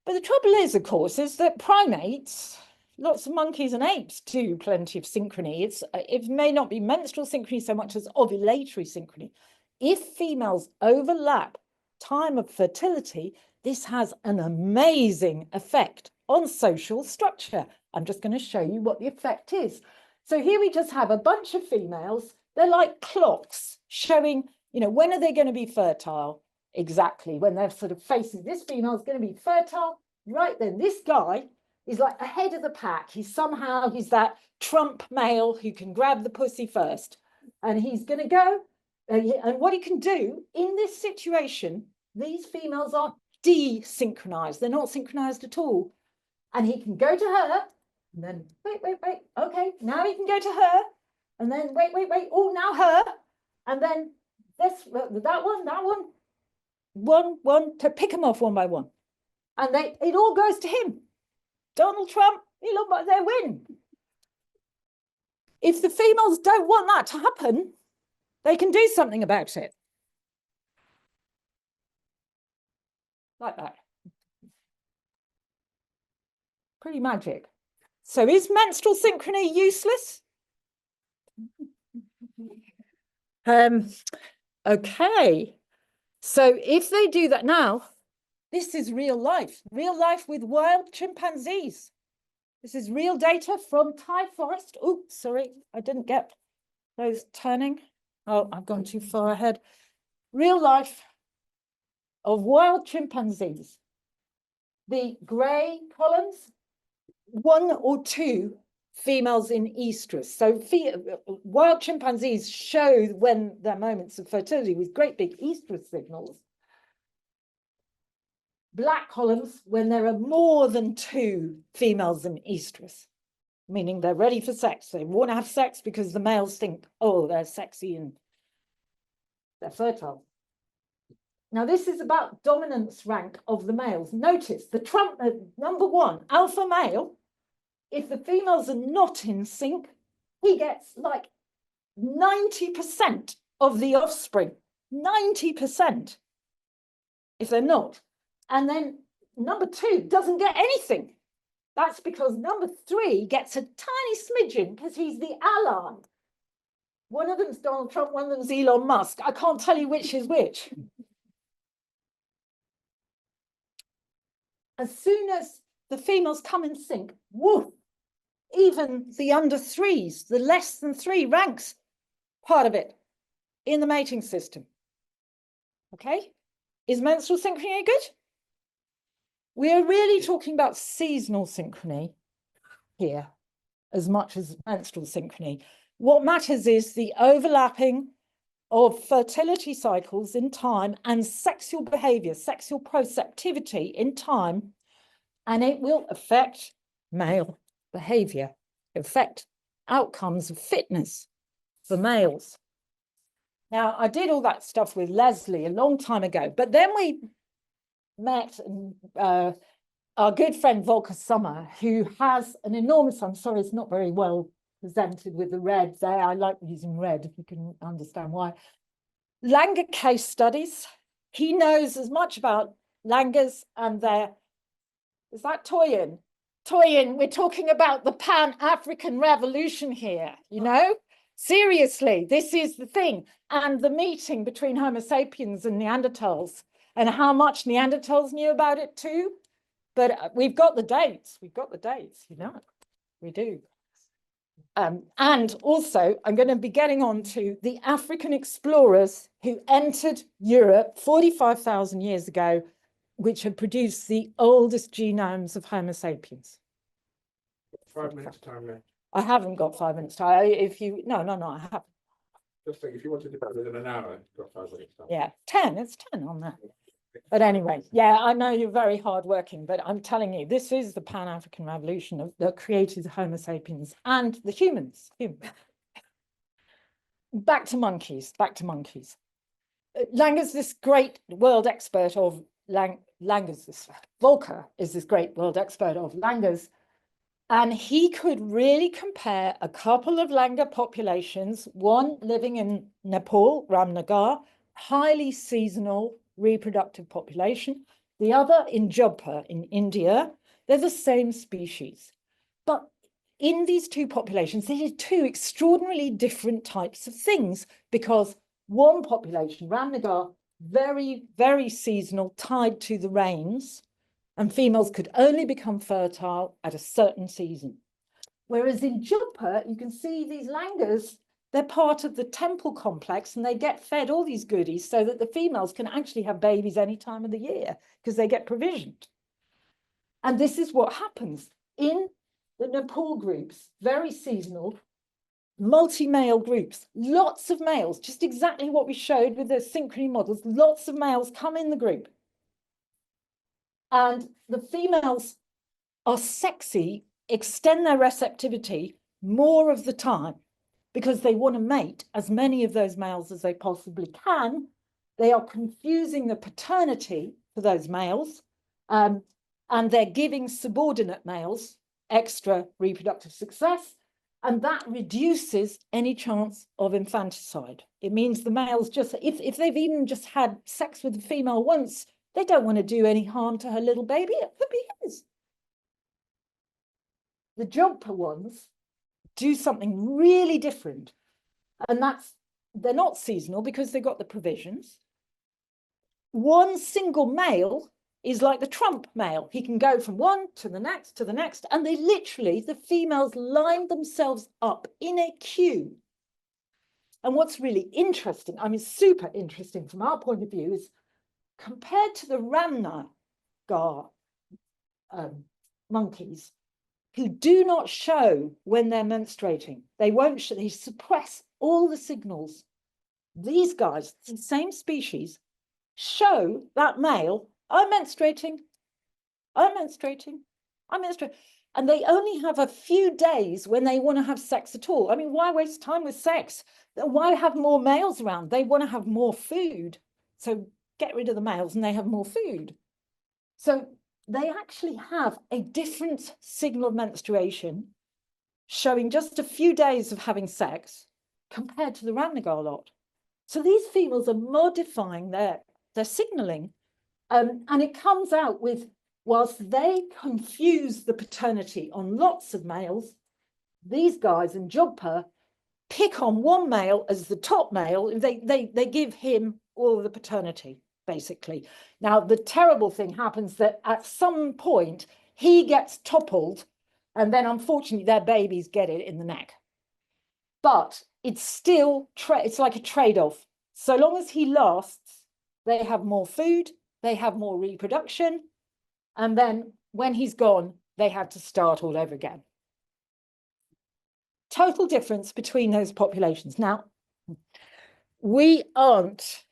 S2: But the trouble is, of course, is that primates, lots of monkeys and apes do plenty of synchrony. It may not be menstrual synchrony so much as ovulatory synchrony. If females overlap time of fertility, this has an amazing effect on social structure. I'm just going to show you what the effect is. So here we just have a bunch of females. They're like clocks showing, when are they going to be fertile? Exactly, when they're sort of facing, this female is going to be fertile. Right then, this guy is like ahead of the pack. He's that trump male who can grab the pussy first. And he's going to go, and what he can do in this situation, these females are desynchronized. They're not synchronized at all. And he can go to her, and then, wait, okay, now he can go to her, and then, wait, oh, now her, and then that one, to pick them off one by one. And it all goes to him. Donald Trump, he looked like they win. If the females don't want that to happen, they can do something about it. Like that. Pretty magic. So is menstrual synchrony useless? Okay. So if they do that now, this is real life with wild chimpanzees. This is real data from Thai forest. Oh, sorry, I didn't get those turning. Oh, I've gone too far ahead. Real life of wild chimpanzees. The grey columns, 1 or 2 females in estrus. So wild chimpanzees show when their moments of fertility with great big estrus signals. Black columns when there are more than 2 females in estrus, meaning they're ready for sex. They want to have sex because the males think, oh, they're sexy and they're fertile. Now, this is about dominance rank of the males. Notice the trump, number 1, alpha male, if the females are not in sync, he gets like 90% of the offspring, 90% if they're not. And then number 2 doesn't get anything. That's because number 3 gets a tiny smidgen because he's the ally. One of them's Donald Trump, one of them's Elon Musk. I can't tell you which is which. As soon as the females come in sync, woof, even the under 3s, the less than 3 ranks part of it in the mating system. Okay? Is menstrual synchrony good? We are really talking about seasonal synchrony here as much as menstrual synchrony. What matters is the overlapping of fertility cycles in time and sexual behavior, sexual proceptivity in time, and it will affect male behavior, affect outcomes of fitness for males. Now, I did all that stuff with Leslie a long time ago, but then we met our good friend Volker Sommer, who has an enormous, I'm sorry, it's not very well presented with the red there. I like using red, if you can understand why. Langer case studies. He knows as much about langurs and their, is that Toyin? Toyin, we're talking about the Pan-African Revolution here, you know? Seriously, this is the thing. And the meeting between Homo sapiens and Neanderthals, and how much Neanderthals knew about it too. But we've got the dates, you know, we do. And also, I'm going to be getting on to the African explorers who entered Europe 45,000 years ago, which had produced the oldest genomes of Homo sapiens.
S1: 5 minutes time left.
S2: I haven't got 5 minutes time. If you, no, I haven't.
S1: Just think, if you wanted to do it in an hour, you've got 5 minutes time.
S2: Yeah, 10, it's 10 on that. But anyway, yeah, I know you're very hardworking, but I'm telling you, this is the Pan-African Revolution that created Homo sapiens and the humans. Back to monkeys. Langer's this great world expert of Volker is this great world expert of langurs, and he could really compare a couple of langur populations, one living in Nepal, Ramnagar, highly seasonal reproductive population, the other in Jodhpur in India. They're the same species, but in these two populations, they did two extraordinarily different types of things, because one population, Ramnagar, very, very seasonal, tied to the rains, and females could only become fertile at a certain season. Whereas in Jodhpur, you can see these langurs, they're part of the temple complex, and they get fed all these goodies so that the females can actually have babies any time of the year because they get provisioned. And this is what happens in the Nepal groups, very seasonal, multi-male groups, lots of males, just exactly what we showed with the synchrony models, lots of males come in the group. And the females are sexy, extend their receptivity more of the time because they want to mate as many of those males as they possibly can. They are confusing the paternity for those males, and they're giving subordinate males extra reproductive success, and that reduces any chance of infanticide. It means the males just, if they've even just had sex with the female once, they don't want to do any harm to her little baby. It could be his. The Jodhpur ones do something really different, and that's, they're not seasonal because they've got the provisions. One single male is like the Trump male. He can go from one to the next, and they literally, the females line themselves up in a queue. And what's really interesting, I mean, super interesting from our point of view, is compared to the Ramnagar monkeys, who do not show when they're menstruating. They won't show, they suppress all the signals. These guys, the same species, show that male, I'm menstruating. And they only have a few days when they want to have sex at all. I mean, why waste time with sex? Why have more males around? They want to have more food. So get rid of the males and they have more food. So they actually have a different signal of menstruation, showing just a few days of having sex compared to the Ramnagar lot. So these females are modifying their signaling, and it comes out with, whilst they confuse the paternity on lots of males, these guys in Jodhpur pick on one male as the top male. They give him all the paternity, basically. Now, the terrible thing happens that at some point, he gets toppled, and then unfortunately, their babies get it in the neck. But it's still, it's like a trade-off. So long as he lasts, they have more food, they have more reproduction, and then when he's gone, they have to start all over again. Total difference between those populations. Now, we aren't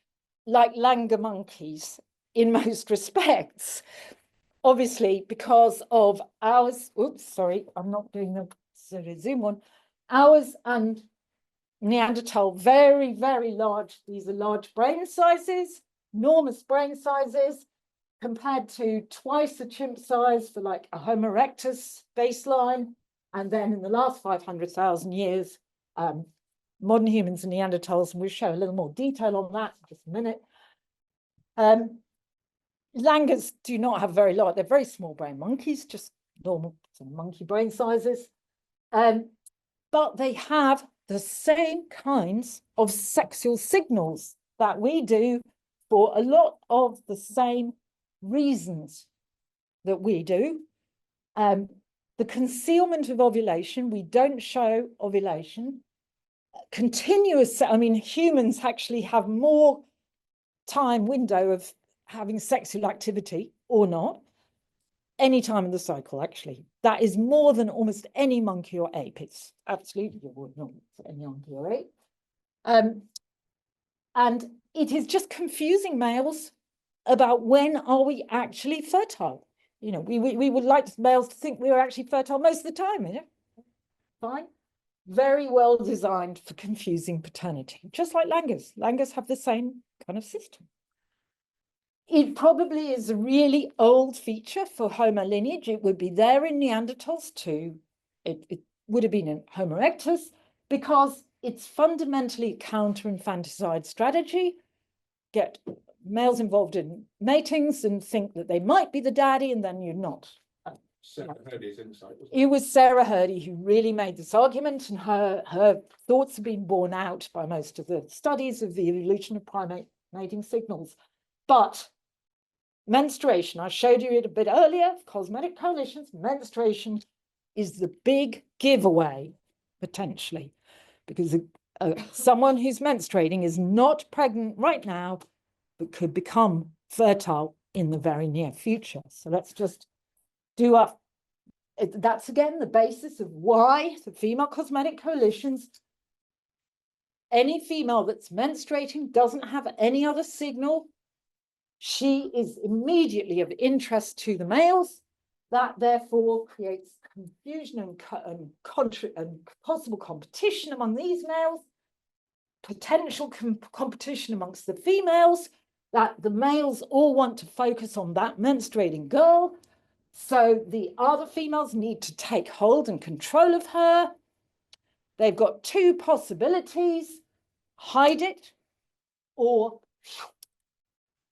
S2: like langur monkeys in most respects, obviously, because of ours. Oops, sorry, I'm not doing the zoom one. Ours and Neanderthal, very, very large. These are large brain sizes, enormous brain sizes, compared to twice the chimp size for like a Homo erectus baseline. And then in the last 500,000 years, modern humans and Neanderthals, and we'll show a little more detail on that in just a minute. Langurs do not have very large, they're very small brain monkeys, just normal sort of monkey brain sizes. But they have the same kinds of sexual signals that we do for a lot of the same reasons that we do. The concealment of ovulation, we don't show ovulation. Continuous, I mean, humans actually have more time window of having sexual activity or not, any time in the cycle, actually. That is more than almost any monkey or ape. It's absolutely not any monkey or ape. And it is just confusing males about when are we actually fertile. You know, we would like males to think we are actually fertile most of the time, you know? Fine. Very well designed for confusing paternity, just like langurs. Langurs have the same kind of system. It probably is a really old feature for Homo lineage. It would be there in Neanderthals too. It would have been in Homo erectus because it's fundamentally counter-infanticide strategy. Get males involved in matings and think that they might be the daddy, and then you're not.
S1: Sarah Hurdy's insight.
S2: It was Sarah Hurdy who really made this argument, and her thoughts have been borne out by most of the studies of the evolution of primate mating signals. But menstruation, I showed you it a bit earlier, cosmetic coalitions, menstruation is the big giveaway, potentially, because someone who's menstruating is not pregnant right now, but could become fertile in the very near future. So let's just do that's again the basis of why the female cosmetic coalitions, any female that's menstruating doesn't have any other signal. She is immediately of interest to the males. That therefore creates confusion and possible competition among these males, potential competition amongst the females, that the males all want to focus on that menstruating girl. So the other females need to take hold and control of her. They've got two possibilities: hide it or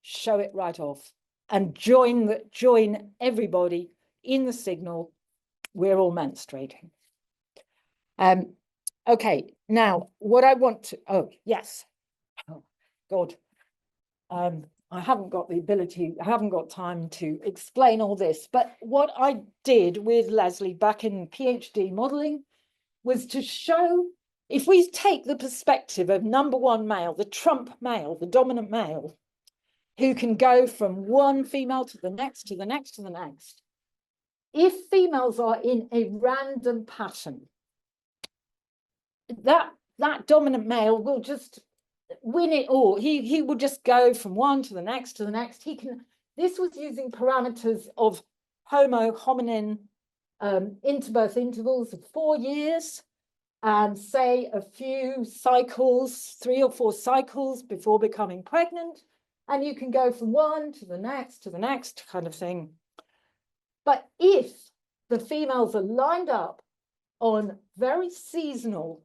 S2: show it right off and join everybody in the signal. We're all menstruating. Okay, now what I want to, oh yes, oh God, I haven't got the ability, I haven't got time to explain all this, but what I did with Leslie back in PhD modeling was to show, if we take the perspective of number one male, the trump male, the dominant male, who can go from one female to the next, to the next, to the next. If females are in a random pattern, that dominant male will just win it all. He will just go from one to the next, to the next. This was using parameters of Homo hominin interbirth intervals of 4 years, and say a few cycles, 3 or 4 cycles before becoming pregnant. And you can go from one to the next kind of thing. But if the females are lined up on very seasonal,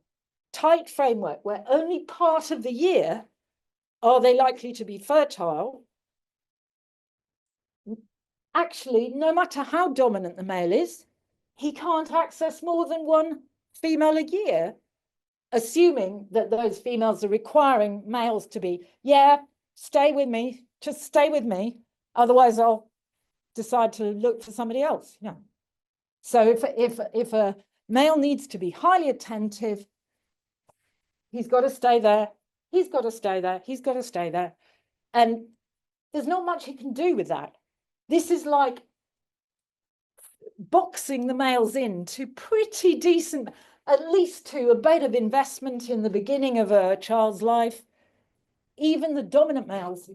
S2: tight framework where only part of the year are they likely to be fertile, actually, no matter how dominant the male is, he can't access more than one female a year, assuming that those females are requiring males to be, yeah, stay with me, just stay with me, otherwise I'll decide to look for somebody else. Yeah. So if a male needs to be highly attentive, he's got to stay there, he's got to stay there, he's got to stay there. And there's not much he can do with that. This is like boxing the males into pretty decent, at least to a bit of investment in the beginning of a child's life. Even the dominant males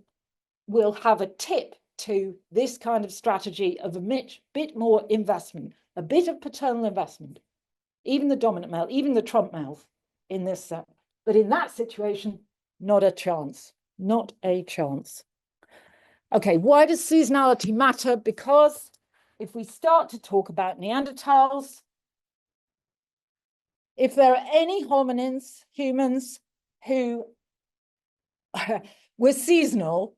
S2: will have a tip to this kind of strategy of a bit more investment, a bit of paternal investment. Even the dominant male, even the trump males in this But in that situation, not a chance, not a chance. Okay, why does seasonality matter? Because if we start to talk about Neanderthals, if there are any hominins, humans, who were seasonal,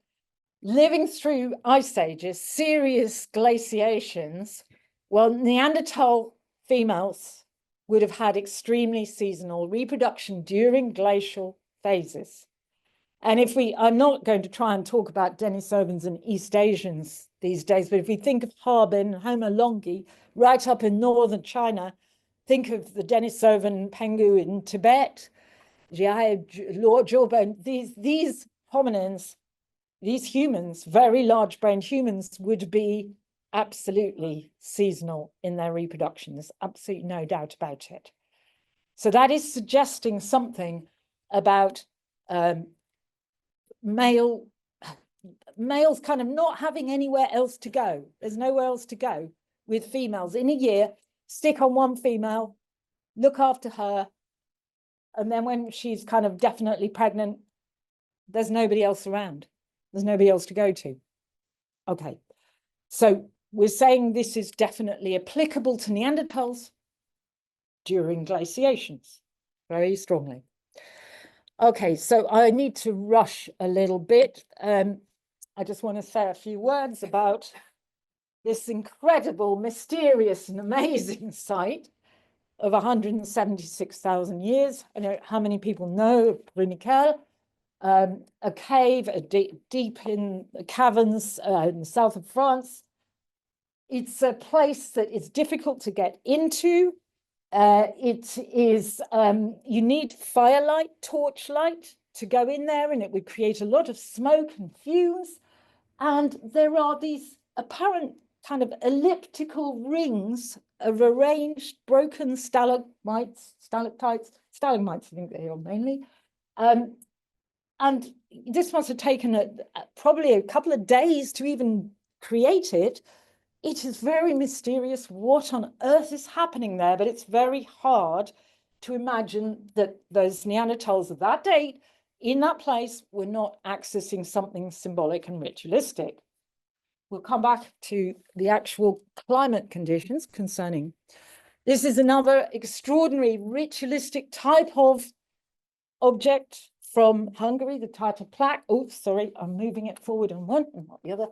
S2: living through ice ages, serious glaciations, well, Neanderthal females would have had extremely seasonal reproduction during glacial phases. And if I'm not going to try and talk about Denisovans and East Asians these days, but if we think of Harbin, Homo longi, right up in northern China, think of the Denisovan Penghu in Tibet, jawbone, these hominins, these humans, very large-brained humans, would be absolutely seasonal in their reproduction. There's absolutely no doubt about it. So that is suggesting something about males kind of not having anywhere else to go. There's nowhere else to go with females. In a year, stick on one female, look after her, and then when she's kind of definitely pregnant, there's nobody else around. There's nobody else to go to. Okay, so we're saying this is definitely applicable to Neanderthals during glaciations, very strongly. Okay, so I need to rush a little bit. I just want to say a few words about this incredible, mysterious and amazing site of 176,000 years. I don't know how many people know of Bruniquel, a cave deep in the caverns in the south of France. It's a place that is difficult to get into. It is, you need firelight, torchlight to go in there, and it would create a lot of smoke and fumes. And there are these apparent kind of elliptical rings of arranged broken stalagmites, stalactites, stalagmites, I think they are mainly. And this must have taken probably a couple of days to even create it. It is very mysterious what on earth is happening there, but it's very hard to imagine that those Neanderthals of that date in that place were not accessing something symbolic and ritualistic. We'll come back to the actual climate conditions concerning. This is another extraordinary ritualistic type of object from Hungary, the type of plaque. Oh, sorry, I'm moving it forward on one and not the other.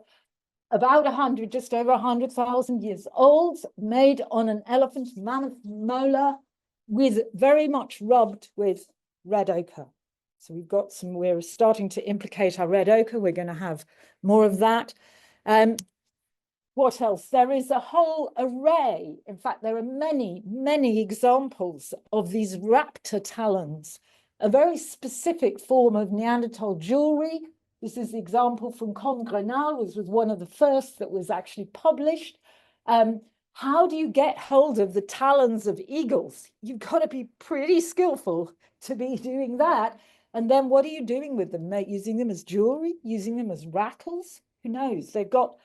S2: About 100, just over 100,000 years old, made on an elephant mammoth molar with very much rubbed with red ochre. So we've got some, we're starting to implicate our red ochre. We're going to have more of that. What else? There is a whole array. In fact, there are many, many examples of these raptor talons, a very specific form of Neanderthal jewelry. This is the example from Grenal, which was one of the first that was actually published. How do you get hold of the talons of eagles? You've got to be pretty skillful to be doing that. And then what are you doing with them? Using them as jewelry? Using them as rattles? Who knows? They've got,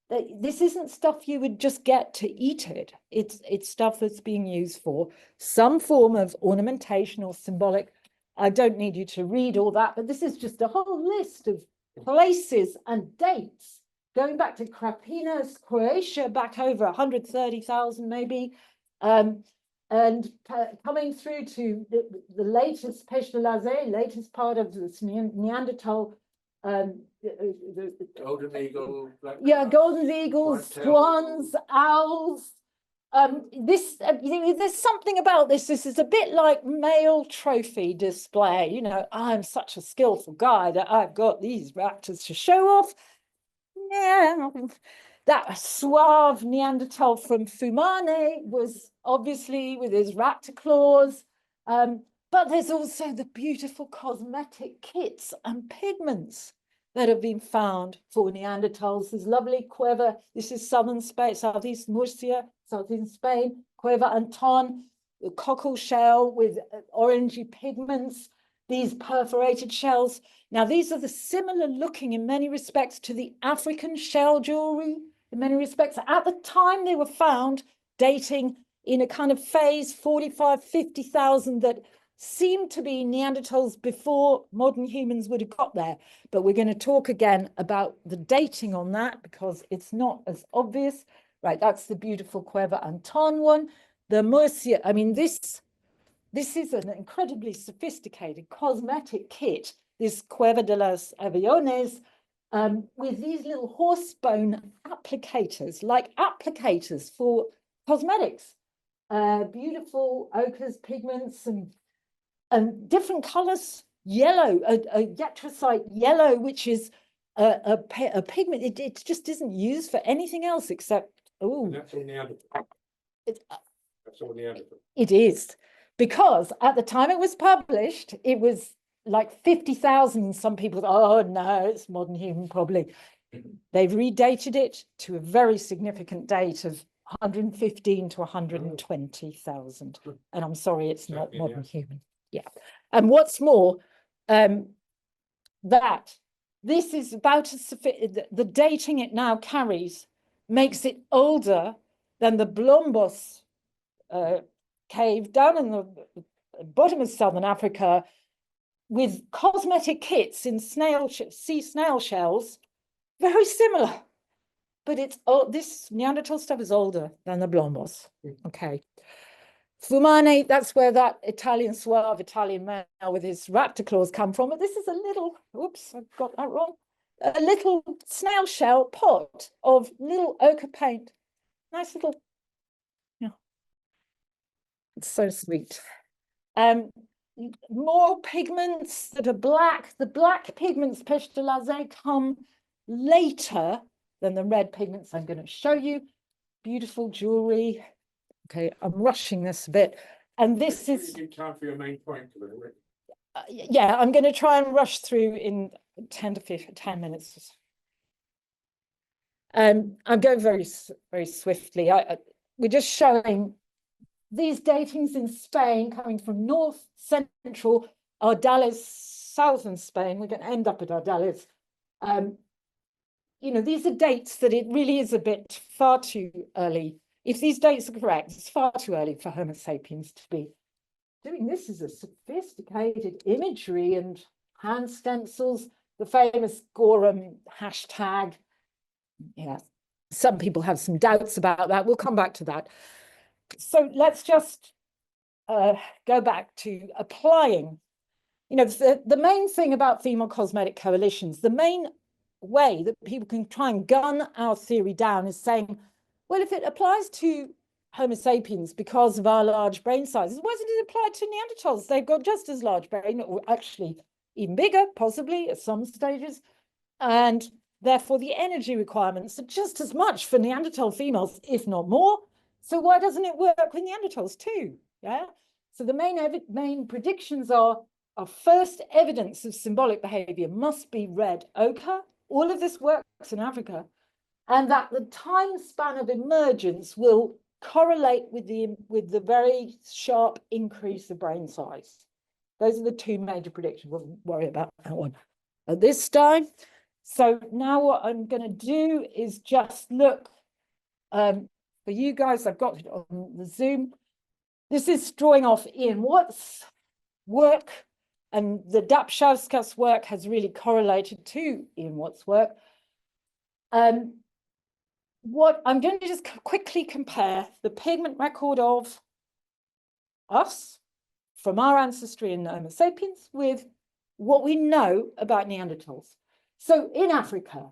S2: this isn't stuff you would just get to eat it. It's stuff that's being used for some form of ornamentation or symbolic. I don't need you to read all that, but this is just a whole list of places and dates going back to Krapinas, Croatia, back over 130,000 maybe, and coming through to the latest Pêche de Lazé, latest part of this Neanderthal.
S1: Golden eagle.
S2: Yeah, golden eagles, swans, owls. There's something about this. This is a bit like male trophy display. You know, I'm such a skillful guy that I've got these raptors to show off. Yeah, that suave Neanderthal from Fumane was obviously with his raptor claws. But there's also the beautiful cosmetic kits and pigments that have been found for Neanderthals. This lovely Cueva, this is southern Spain, southeast Murcia, southeast Spain, Cueva Anton, the cockle shell with orangey pigments, these perforated shells. Now, these are the similar looking in many respects to the African shell jewelry, in many respects. At the time they were found, dating in a kind of phase 45, 50,000, that seem to be Neanderthals before modern humans would have got there. But we're going to talk again about the dating on that because it's not as obvious. Right, that's the beautiful Cueva Anton one. The Murcia, I mean, this is an incredibly sophisticated cosmetic kit, this Cueva de los Aviones, with these little horse bone applicators, like applicators for cosmetics. Beautiful ochres, pigments, and different colors. Yellow, a yattrosite yellow, which is a pigment. It just isn't used for anything else except, oh.
S1: That's all Neanderthal. That's all Neanderthal.
S2: It is, because at the time it was published, it was like 50,000. Some people thought, oh no, it's modern human probably. They've redated it to a very significant date of 115 to 120,000. And I'm sorry, it's not modern human. Yeah. And what's more, that this is about as the dating it now carries makes it older than the Blombos cave down in the bottom of southern Africa, with cosmetic kits in sea snail shells, very similar. But it's this Neanderthal stuff is older than the Blombos. Okay. Fumane, that's where that Italian suave Italian man with his raptor claws come from. But this is a little, oops, I got that wrong. A little snail shell pot of little ochre paint. Nice little, yeah. It's so sweet. More pigments that are black. The black pigments, pêche de lazé, come later than the red pigments I'm going to show you. Beautiful jewelry. Okay, I'm rushing this a bit. And this is...
S1: time for your main point.
S2: Yeah, I'm going to try and rush through in 10 to 10 minutes. I'm going very, very swiftly. We're just showing these datings in Spain coming from north, central, Ardales, southern Spain. We're going to end up at Ardales. You know, these are dates that it really is a bit far too early. If these dates are correct, it's far too early for Homo sapiens to be doing this. Is a sophisticated imagery and hand stencils, the famous Gorham hashtag. Yeah, some people have some doubts about that. We'll come back to that. So let's just go back to applying. You know, the main thing about female cosmetic coalitions, the main way that people can try and gun our theory down is saying, well, if it applies to Homo sapiens because of our large brain sizes, why doesn't it apply to Neanderthals? They've got just as large brain, or actually even bigger, possibly at some stages. And therefore, the energy requirements are just as much for Neanderthal females, if not more. So why doesn't it work with Neanderthals too? Yeah. So the main predictions are our first evidence of symbolic behavior must be red ochre. All of this works in Africa. And that the time span of emergence will correlate with the very sharp increase of brain size. Those are the two major predictions. We'll worry about that one at this time. So now what I'm going to do is just look for you guys. I've got it on the Zoom. This is drawing off Ian Watt's work, and the Dapshauskas work has really correlated to Ian Watt's work. What I'm going to just quickly compare the pigment record of us from our ancestry in Homo sapiens with what we know about Neanderthals. So in Africa,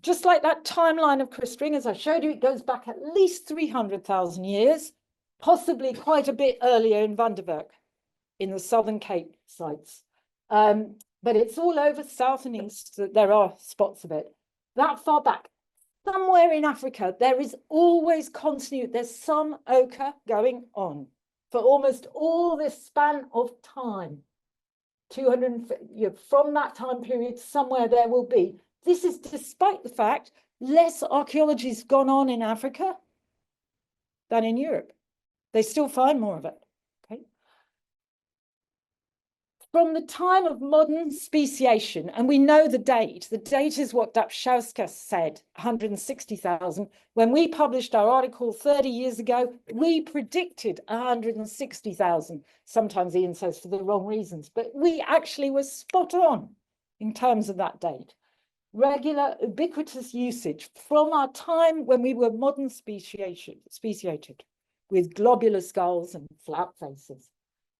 S2: just like that timeline of Chris String, as I showed you, it goes back at least 300,000 years, possibly quite a bit earlier in Van der Werk, in the Southern Cape sites. But it's all over south and east. There are spots of it. That far back, somewhere in Africa, there is always continuity. There's some ochre going on for almost all this span of time. 200, from that time period, somewhere there will be. This is despite the fact less archaeology has gone on in Africa than in Europe. They still find more of it. Okay. from the time of modern speciation, and we know the date is what Dapszewska said, 160,000. When we published our article 30 years ago, we predicted 160,000. Sometimes Ian says for the wrong reasons, but we actually were spot on in terms of that date. Regular, ubiquitous usage from our time when we were modern speciated with globular skulls and flat faces.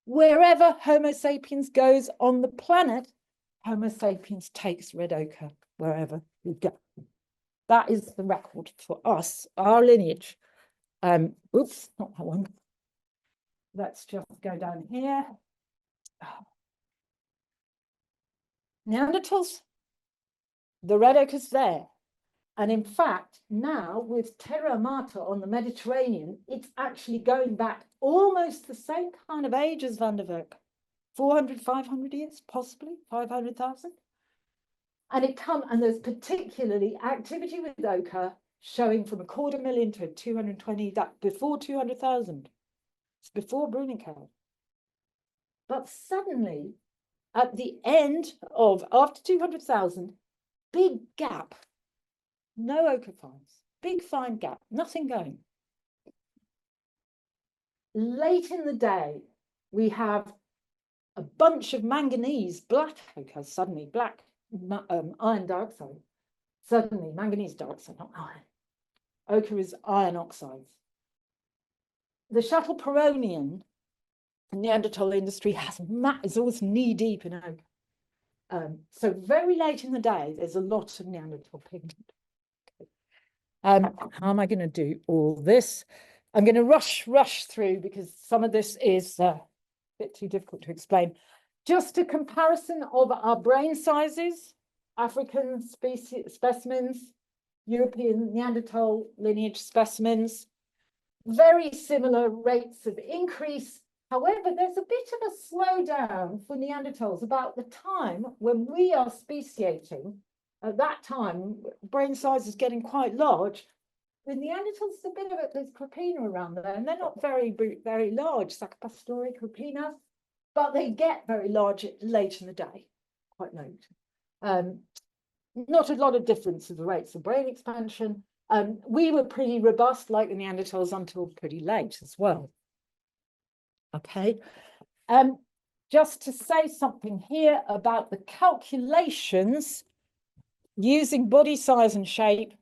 S2: Wherever Homo sapiens goes on the planet, Homo sapiens takes red ochre wherever we go. That is the record for us, our lineage. Oops, not that one. Let's just go down here. Neanderthals, the red ochre's there. And in fact, now with Terra Amata on the Mediterranean, it's actually going back almost the same kind of age as Van der Werk. 400, 500 years, possibly 500,000. And there's particularly activity with ochre showing from 250,000 to 220, that before 200,000. It's before Brunico. But suddenly, at the end of, after 200,000, big gap. No ochre finds, big fine gap, nothing going. Late in the day, we have a bunch of manganese, black ochre, suddenly black iron dioxide, suddenly manganese dioxide, not iron. Ochre is iron oxides. The Chattelperronian Neanderthal industry is always knee deep in ochre. So very late in the day, there's a lot of Neanderthal pigment. How am I going to do all this? I'm going to rush through because some of this is a bit too difficult to explain. Just a comparison of our brain sizes, African specimens, European Neanderthal lineage specimens, very similar rates of increase. However, there's a bit of a slowdown for Neanderthals about the time when we are speciating. At that time, brain size is getting quite large. With Neanderthals, a bit of it, there's Crapina around there, and they're not very large, Sacapastori, Crapina, but they get very large late in the day, quite late. Not a lot of difference in the rates of brain expansion. We were pretty robust, like the Neanderthals, until pretty late as well. Okay. Just to say something here about the calculations using body size and shape,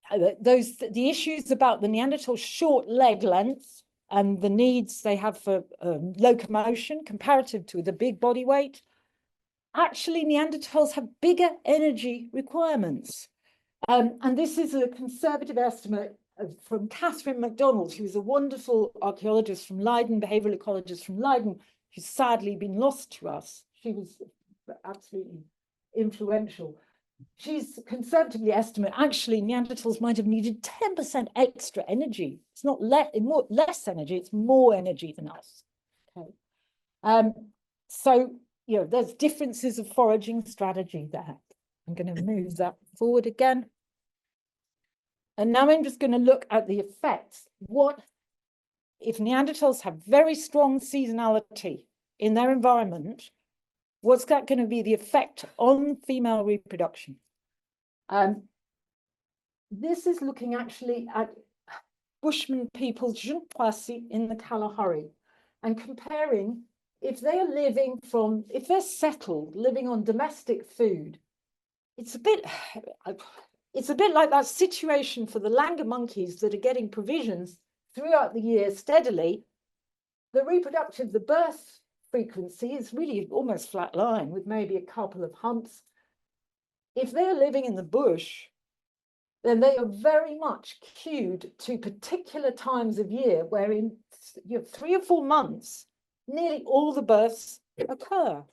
S2: the issues about the Neanderthal short leg length and the needs they have for locomotion comparative to the big body weight. Actually, Neanderthals have bigger energy requirements. And this is a conservative estimate from Catherine MacDonald, who's a wonderful archaeologist from Leiden, behavioral ecologist from Leiden, who's sadly been lost to us. She was absolutely influential. She's conservatively estimate, actually, Neanderthals might have needed 10% extra energy. It's not less energy, it's more energy than us. Okay. So, you know, there's differences of foraging strategy there. I'm going to move that forward again. And now I'm just going to look at the effects. What if Neanderthals have very strong seasonality in their environment? What's that going to be the effect on female reproduction? This is looking actually at Bushman people's Junquasi in the Kalahari and comparing if they're if they're settled, living on domestic food. It's a bit like that situation for the langur monkeys that are getting provisions throughout the year steadily. The birth frequency is really almost flat line with maybe a couple of humps. If they're living in the bush, then they are very much cued to particular times of year where in 3 or 4 months, nearly all the births occur.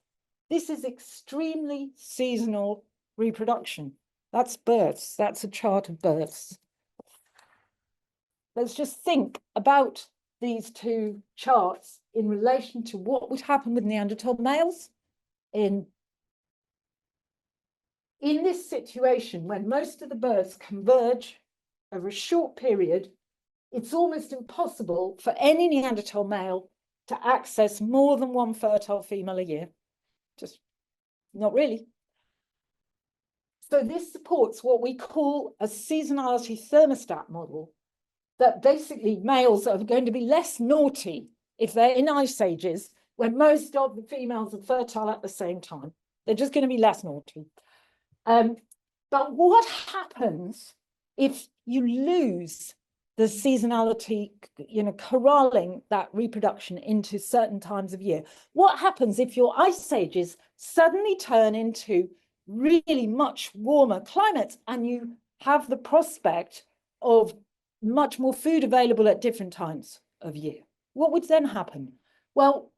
S2: This is extremely seasonal reproduction. That's births. That's a chart of births. Let's just think about these two charts in relation to what would happen with Neanderthal males in this situation when most of the births converge over a short period. It's almost impossible for any Neanderthal male to access more than one fertile female a year. just not really. So this supports what we call a seasonality thermostat model, that basically males are going to be less naughty if they're in ice ages when most of the females are fertile at the same time. They're just going to be less naughty. But what happens if you lose the seasonality, corralling that reproduction into certain times of year? What happens if your ice ages suddenly turn into really much warmer climates and you have the prospect of much more food available at different times of year? What would then happen? Well,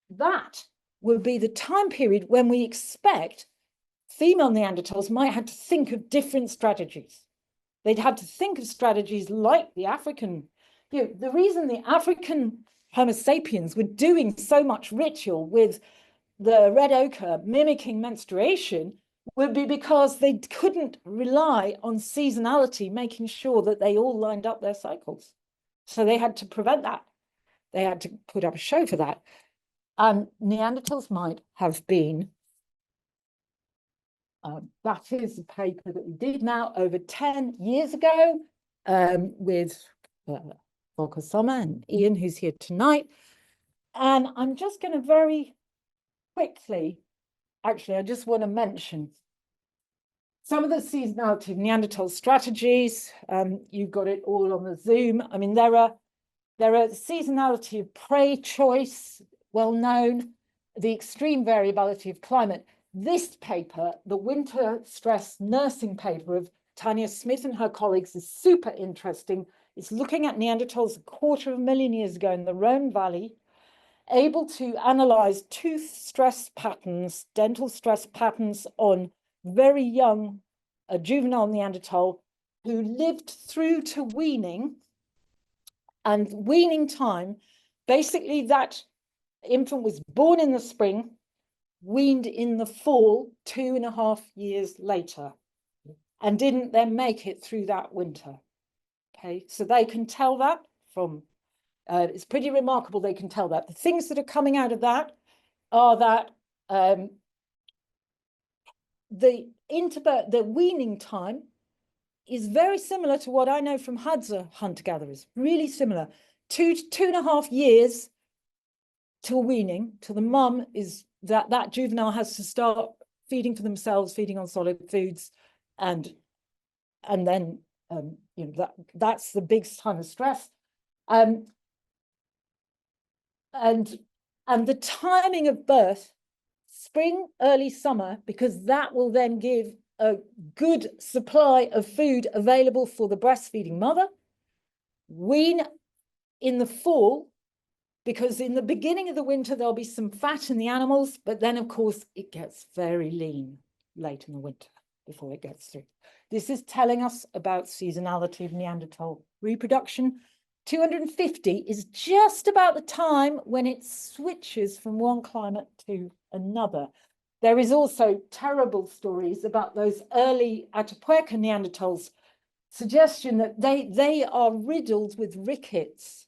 S2: that would be the time period when we expect female Neanderthals might have to think of different strategies. They'd have to think of strategies like the African, the reason the African Homo sapiens were doing so much ritual with the red ochre mimicking menstruation would be because they couldn't rely on seasonality, making sure that they all lined up their cycles. So they had to prevent that. They had to put up a show for that. And Neanderthals might have been, that is a paper that we did now over 10 years ago with Volker Sommer and Ian, who's here tonight. And I'm just going to very quickly, actually, I just want to mention some of the seasonality of Neanderthal strategies. You've got it all on the Zoom. I mean, there are seasonality of prey choice, well known, the extreme variability of climate. This paper, the winter stress nursing paper of Tanya Smith and her colleagues, is super interesting. It's looking at Neanderthals 250,000 years ago in the Rhone Valley, able to analyze tooth stress patterns, dental stress patterns on very young juvenile Neanderthal who lived through to weaning. And weaning time, basically that infant was born in the spring, weaned in the fall 2.5 years later, and didn't then make it through that winter. Okay, so they can tell that from, it's pretty remarkable they can tell that. The things that are coming out of that are that the weaning time is very similar to what I know from Hadza hunter-gatherers, really similar. 2.5 years till weaning, till the mum is, that juvenile has to start feeding for themselves, feeding on solid foods, and then that's the big time of stress. And the timing of birth, spring, early summer, because that will then give a good supply of food available for the breastfeeding mother. Wean in the fall, because in the beginning of the winter, there'll be some fat in the animals, but then of course it gets very lean late in the winter before it gets through. This is telling us about seasonality of Neanderthal reproduction. 250 is just about the time when it switches from one climate to another. There is also terrible stories about those early Atapuerca Neanderthals, suggestion that they are riddled with rickets,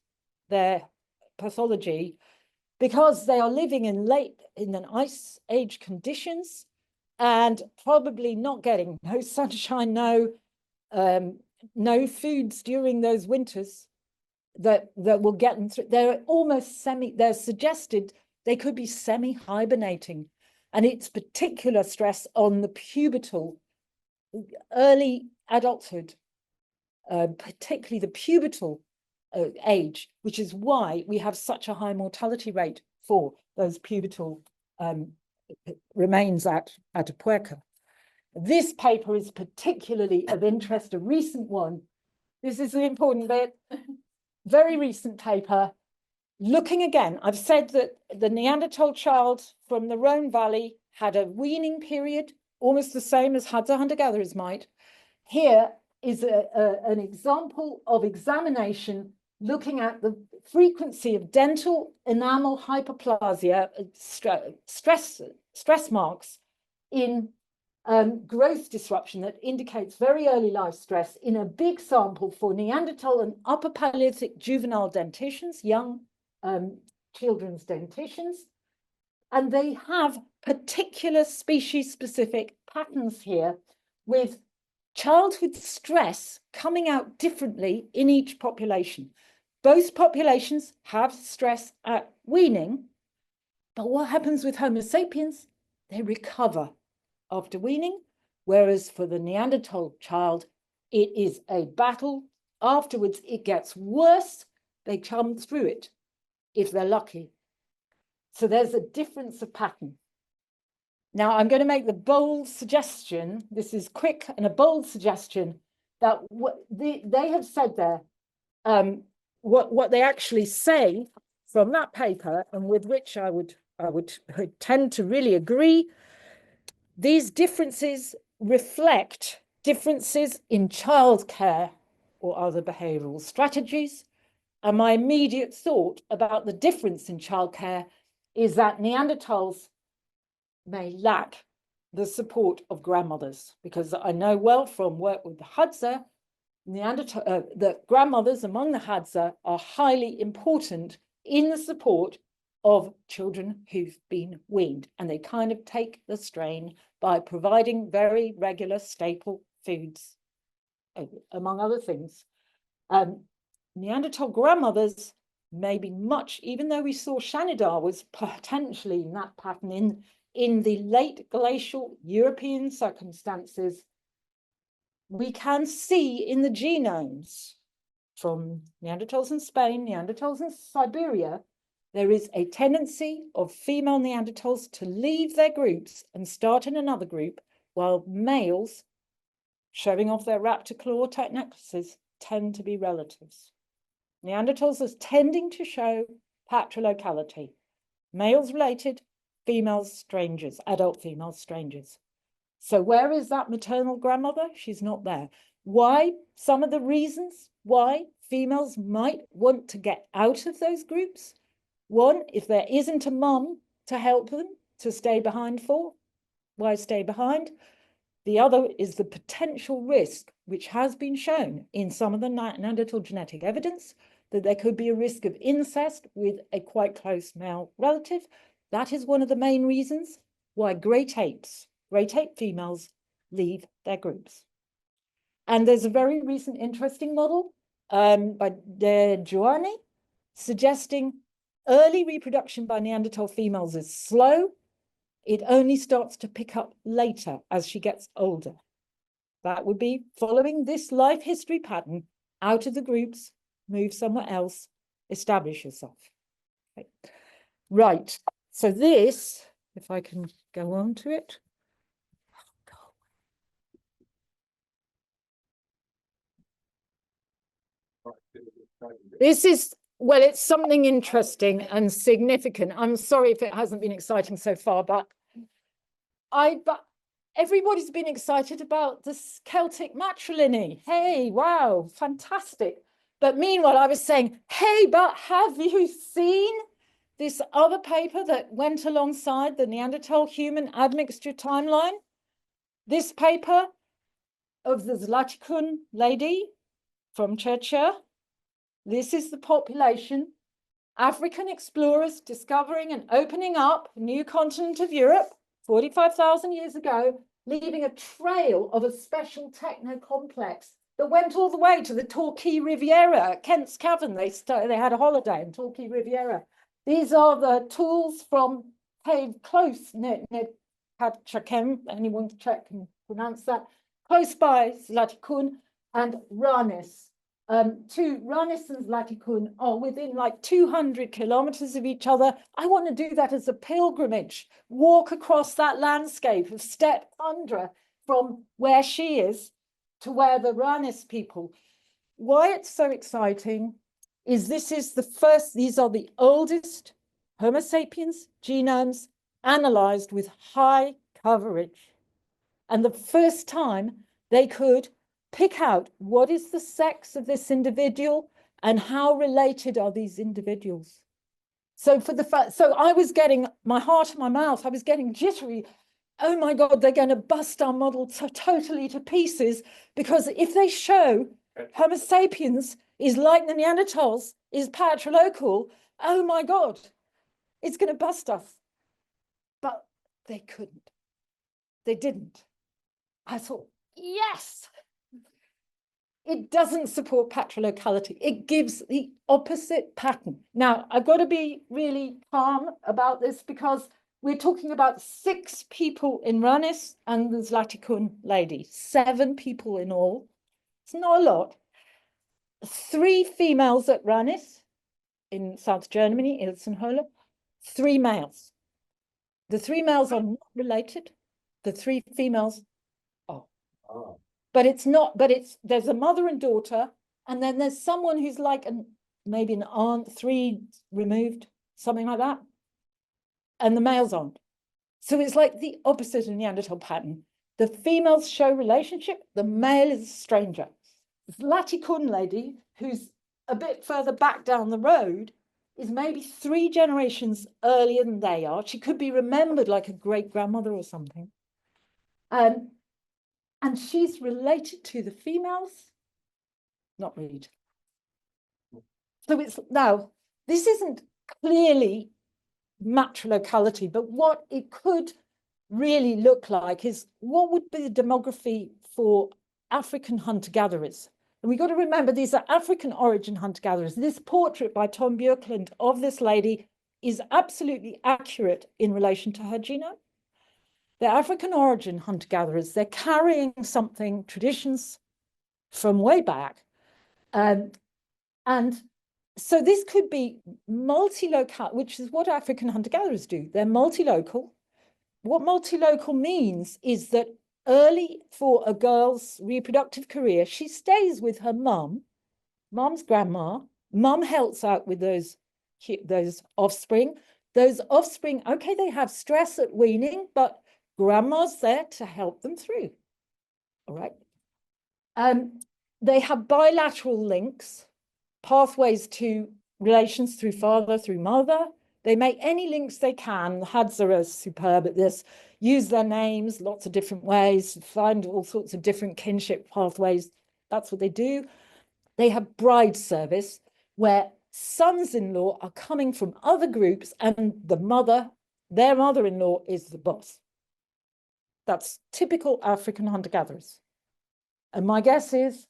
S2: their pathology, because they are living in an ice age conditions and probably not getting no sunshine, no foods during those winters that will get them through. They're almost they're suggested they could be semi-hibernating. And it's particular stress on the pubertal, early adulthood, particularly the pubertal age, which is why we have such a high mortality rate for those pubertal remains at Atapuerca. This paper is particularly of interest, a recent one. This is an important bit, very recent paper. Looking again, I've said that the Neanderthal child from the Rhone Valley had a weaning period, almost the same as Hadza hunter-gatherers might. Here is an example of examination looking at the frequency of dental enamel hyperplasia, stress marks in growth disruption that indicates very early life stress in a big sample for Neanderthal and Upper Paleolithic juvenile dentitions, young children's dentitions, and they have particular species-specific patterns here with childhood stress coming out differently in each population. Both populations have stress at weaning, but what happens with Homo sapiens? They recover after weaning, whereas for the Neanderthal child, it is a battle. Afterwards, it gets worse. They come through it, if they're lucky. So there's a difference of pattern. Now, I'm going to make the bold suggestion, this is quick and a bold suggestion, that what they have said there, what they actually say from that paper, and with which I would tend to really agree, these differences reflect differences in childcare or other behavioural strategies. And my immediate thought about the difference in childcare is that Neanderthals may lack the support of grandmothers, because I know well from work with the Hadza, the grandmothers among the Hadza are highly important in the support of children who've been weaned, and they kind of take the strain by providing very regular staple foods, among other things. Neanderthal grandmothers may be much, even though we saw Shanidar was potentially in that pattern in the late glacial European circumstances, we can see in the genomes from Neanderthals in Spain, Neanderthals in Siberia, there is a tendency of female Neanderthals to leave their groups and start in another group, while males, showing off their raptor claw necklaces, tend to be relatives. Neanderthals are tending to show patrolocality. Males related, females strangers, adult females strangers. So where is that maternal grandmother? She's not there. Why? Some of the reasons why females might want to get out of those groups. One, if there isn't a mum to help them to stay behind for, why stay behind? The other is the potential risk, which has been shown in some of the Neanderthal genetic evidence, that there could be a risk of incest with a quite close male relative. That is one of the main reasons why great ape females leave their groups. And there's a very recent interesting model by De Joanne suggesting early reproduction by Neanderthal females is slow. It only starts to pick up later as she gets older. That would be following this life history pattern, out of the groups, move somewhere else, establish yourself. Okay. Right, so this, if I can go on to it. This is, well, it's something interesting and significant. I'm sorry if it hasn't been exciting so far, but everybody's been excited about this Celtic matrilineal. Hey, wow, fantastic. But meanwhile, I was saying, hey, but have you seen this other paper that went alongside the Neanderthal human admixture timeline? This paper of the Zlatikun lady from Churchill. This is the population. African explorers discovering and opening up a new continent of Europe 45,000 years ago, leaving a trail of a special techno-complex that went all the way to the Torquay Riviera at Kent's Cavern. They had a holiday in Torquay Riviera. These are the tools from Cave Close near Hadchakem. Anyone can pronounce that. Close by Zlatikun and Ranis. Ranis and Zlatikun are within like 200 kilometers of each other. I want to do that as a pilgrimage, walk across that landscape of steppe tundra from where she is to where the Ranis people. Why it's so exciting is these are the oldest Homo sapiens genomes analyzed with high coverage. And the first time they could pick out what is the sex of this individual and how related are these individuals. So I was getting my heart in my mouth. I was getting jittery. Oh my God, they're going to bust our model totally to pieces, because if they show Homo sapiens is like the Neanderthals, is patrilocal, oh my God, it's going to bust us. But they couldn't. They didn't. I thought, yes, it doesn't support patrolocality. It gives the opposite pattern. Now, I've got to be really calm about this because we're talking about 6 people in Ranis and the Zlatikun lady, 7 people in all. It's not a lot. 3 females at Ranis in South Germany, Ilsenhöhle, 3 males. The 3 males are not related. The 3 females are.
S1: Oh.
S2: But it's not, but there's a mother and daughter, and then there's someone who's like maybe an aunt, 3 removed, something like that. And the males aren't. So it's like the opposite of Neanderthal pattern. The females show relationship, the male is a stranger. Zlatikun lady, who's a bit further back down the road, is maybe 3 generations earlier than they are. She could be remembered like a great-grandmother or something. And she's related to the females, not really. So it's now, this isn't clearly matrolocality, but what it could really look like is what would be the demography for African hunter-gatherers. And we've got to remember these are African origin hunter-gatherers. This portrait by Tom Björklund of this lady is absolutely accurate in relation to her genome. They're African origin hunter-gatherers. They're carrying something, traditions from way back. And so this could be multi-local, which is what African hunter-gatherers do. They're multi-local. What multi-local means is that early for a girl's reproductive career, she stays with her mum, mum's grandma. Mum helps out with those offspring. Those offspring, okay, they have stress at weaning, but grandma's there to help them through. All right. They have bilateral links, pathways to relations through father, through mother. They make any links they can. The Hadza are superb at this. Use their names, lots of different ways, find all sorts of different kinship pathways. That's what they do. They have bride service, where sons-in-law are coming from other groups and the mother, their mother-in-law is the boss. That's typical African hunter-gatherers. And my guess is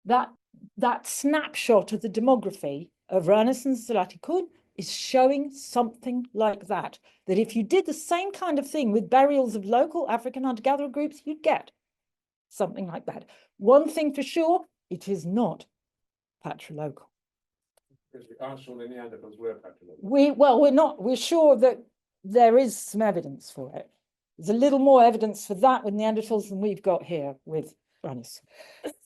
S2: that that snapshot of the demography of Ranis and Zlatikun is showing something like that. That if you did the same kind of thing with burials of local African hunter-gatherer groups, you'd get something like that. One thing for sure, it is not patrolocal.
S1: Because the Arsenal and Neanderthals were patrolocal.
S2: We're sure that there is some evidence for it. There's a little more evidence for that with Neanderthals than we've got here with Ranis.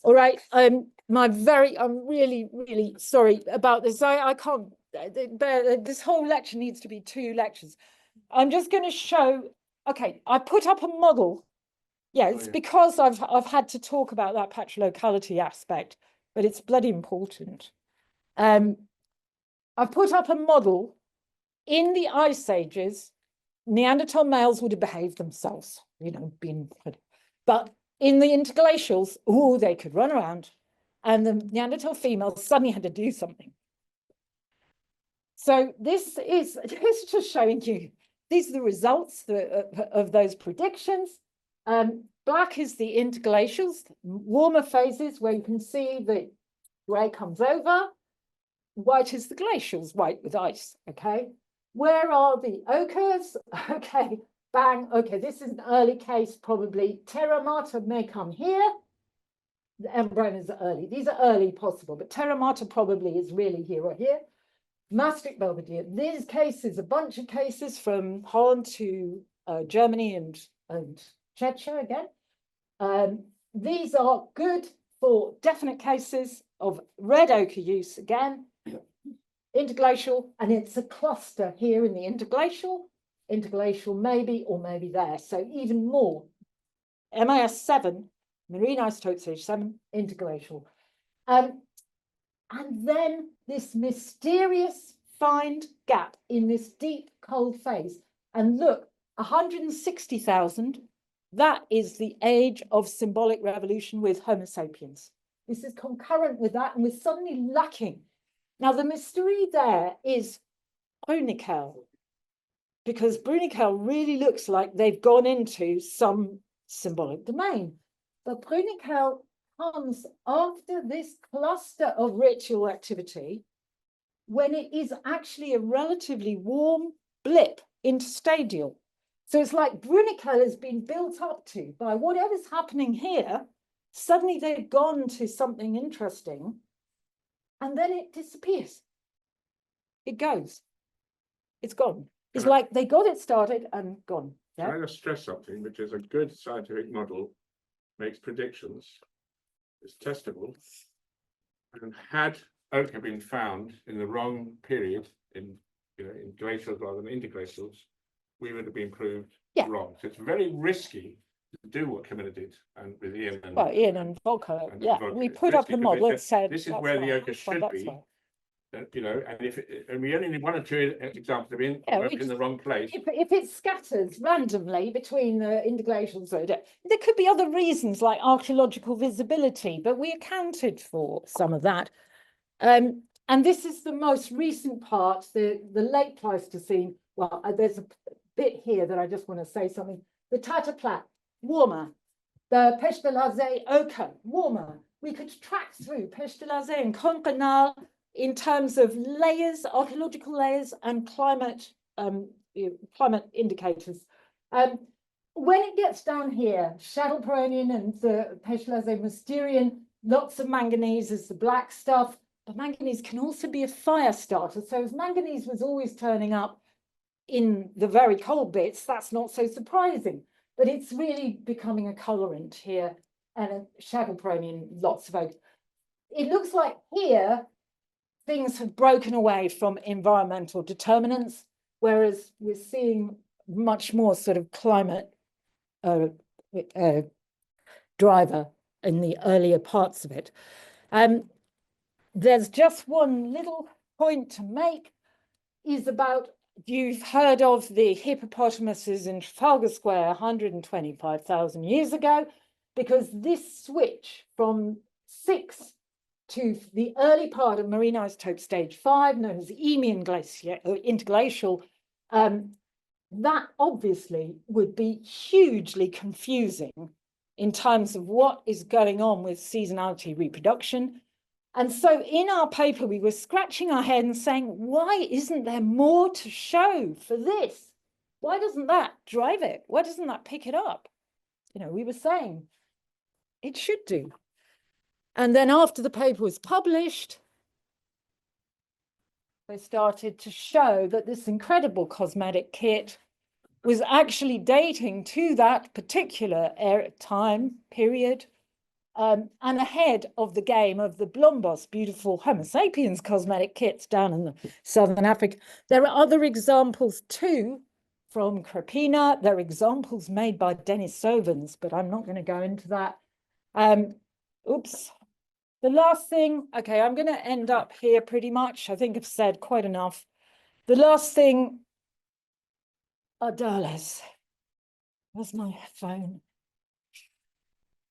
S2: All right, I'm really, really sorry about this. I can't bear, this whole lecture needs to be 2 lectures. I'm just going to show, okay, I put up a model. Yeah, it's because I've had to talk about that patrolocality aspect, but it's bloody important. I've put up a model. In the Ice Ages, Neanderthal males would have behaved themselves, but in the interglacials, they could run around, and the Neanderthal females suddenly had to do something. So this is just showing you, these are the results of those predictions. Black is the interglacials, warmer phases where you can see the grey comes over. White is the glacials, white with ice, okay? Where are the ochres? Okay, bang, okay, this is an early case, probably. Terra Marta may come here. The embryos are early. These are early possible, but Terra Marta probably is really here or here. Mastic Belvedere. These cases, a bunch of cases from Holland to Germany and Czechia again. These are good for definite cases of red ochre use again. Interglacial, and it's a cluster here in the interglacial maybe, or maybe there. So even more. MIS 7, marine isotope stage 7, interglacial. And then this mysterious find gap in this deep cold phase. And look, 160,000, that is the age of symbolic revolution with Homo sapiens. This is concurrent with that, and we're suddenly lacking. Now, the mystery there is Onikel. because Brunikel really looks like they've gone into some symbolic domain. But Brunikel comes after this cluster of ritual activity when it is actually a relatively warm blip interstadial. So it's like Brunikel has been built up to by whatever's happening here. Suddenly they've gone to something interesting, and then it disappears. It goes. It's gone. It's like they got it started and gone.
S1: Can I just stress something, which is a good scientific model makes predictions, it's testable, and had ochre been found in the wrong period, in glacials rather than interglacials, we would have been proved wrong. So it's very risky to do what Camilla did and with Ian and
S2: Ian and Volker. We put up a model that said
S1: this is where the ochre should be. And we only need one or two examples of being in the wrong place.
S2: If it scatters randomly between the interglacials, there could be other reasons like archaeological visibility, but we accounted for some of that. And this is the most recent part, the late Pleistocene. Well, there's a bit here that I just want to say something. The Tataplat, warmer. The Pech de la Zee, ochre, warmer. We could track through Pech de la Zee and Concanal in terms of layers, archaeological layers, and climate indicators. When it gets down here, Shadowperonian and the Pech de la Zee Mysterian, lots of manganese is the black stuff, but manganese can also be a fire starter. So as manganese was always turning up in the very cold bits, that's not so surprising, but it's really becoming a colorant here, and a Shadowperonian, lots of oak. It looks like here, things have broken away from environmental determinants, whereas we're seeing much more sort of climate driver in the earlier parts of it. There's just one little point to make, is about, you've heard of the hippopotamuses in Trafalgar Square 125,000 years ago, because this switch from 6 to the early part of marine isotope stage 5, known as Eemian interglacial, that obviously would be hugely confusing in terms of what is going on with seasonality reproduction. And so in our paper, we were scratching our head and saying, why isn't there more to show for this? Why doesn't that drive it? Why doesn't that pick it up? We were saying it should do. And then after the paper was published, they started to show that this incredible cosmetic kit was actually dating to that particular time period, and ahead of the game of the Blombos beautiful Homo sapiens cosmetic kits down in the Southern Africa. There are other examples too from Krapina. There are examples made by Denisovans, but I'm not going to go into that. Oops. The last thing, okay, I'm going to end up here pretty much. I think I've said quite enough. The last thing, Ardales. Where's my phone?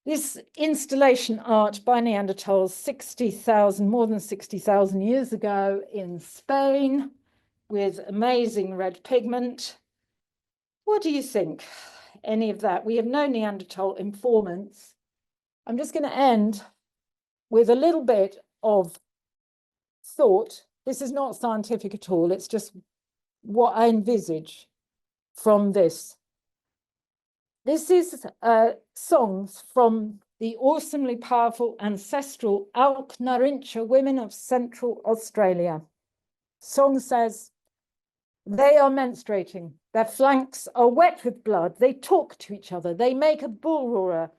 S2: This installation art by Neanderthals, more than 60,000 years ago in Spain, with amazing red pigment. What do you think? Any of that? We have no Neanderthal informants. I'm just going to end with a little bit of thought. This is not scientific at all. It's just what I envisage from this. This is songs from the awesomely powerful ancestral Alknarincha women of Central Australia. Song says, they are menstruating. Their flanks are wet with blood. They talk to each other. They make a bull roarer.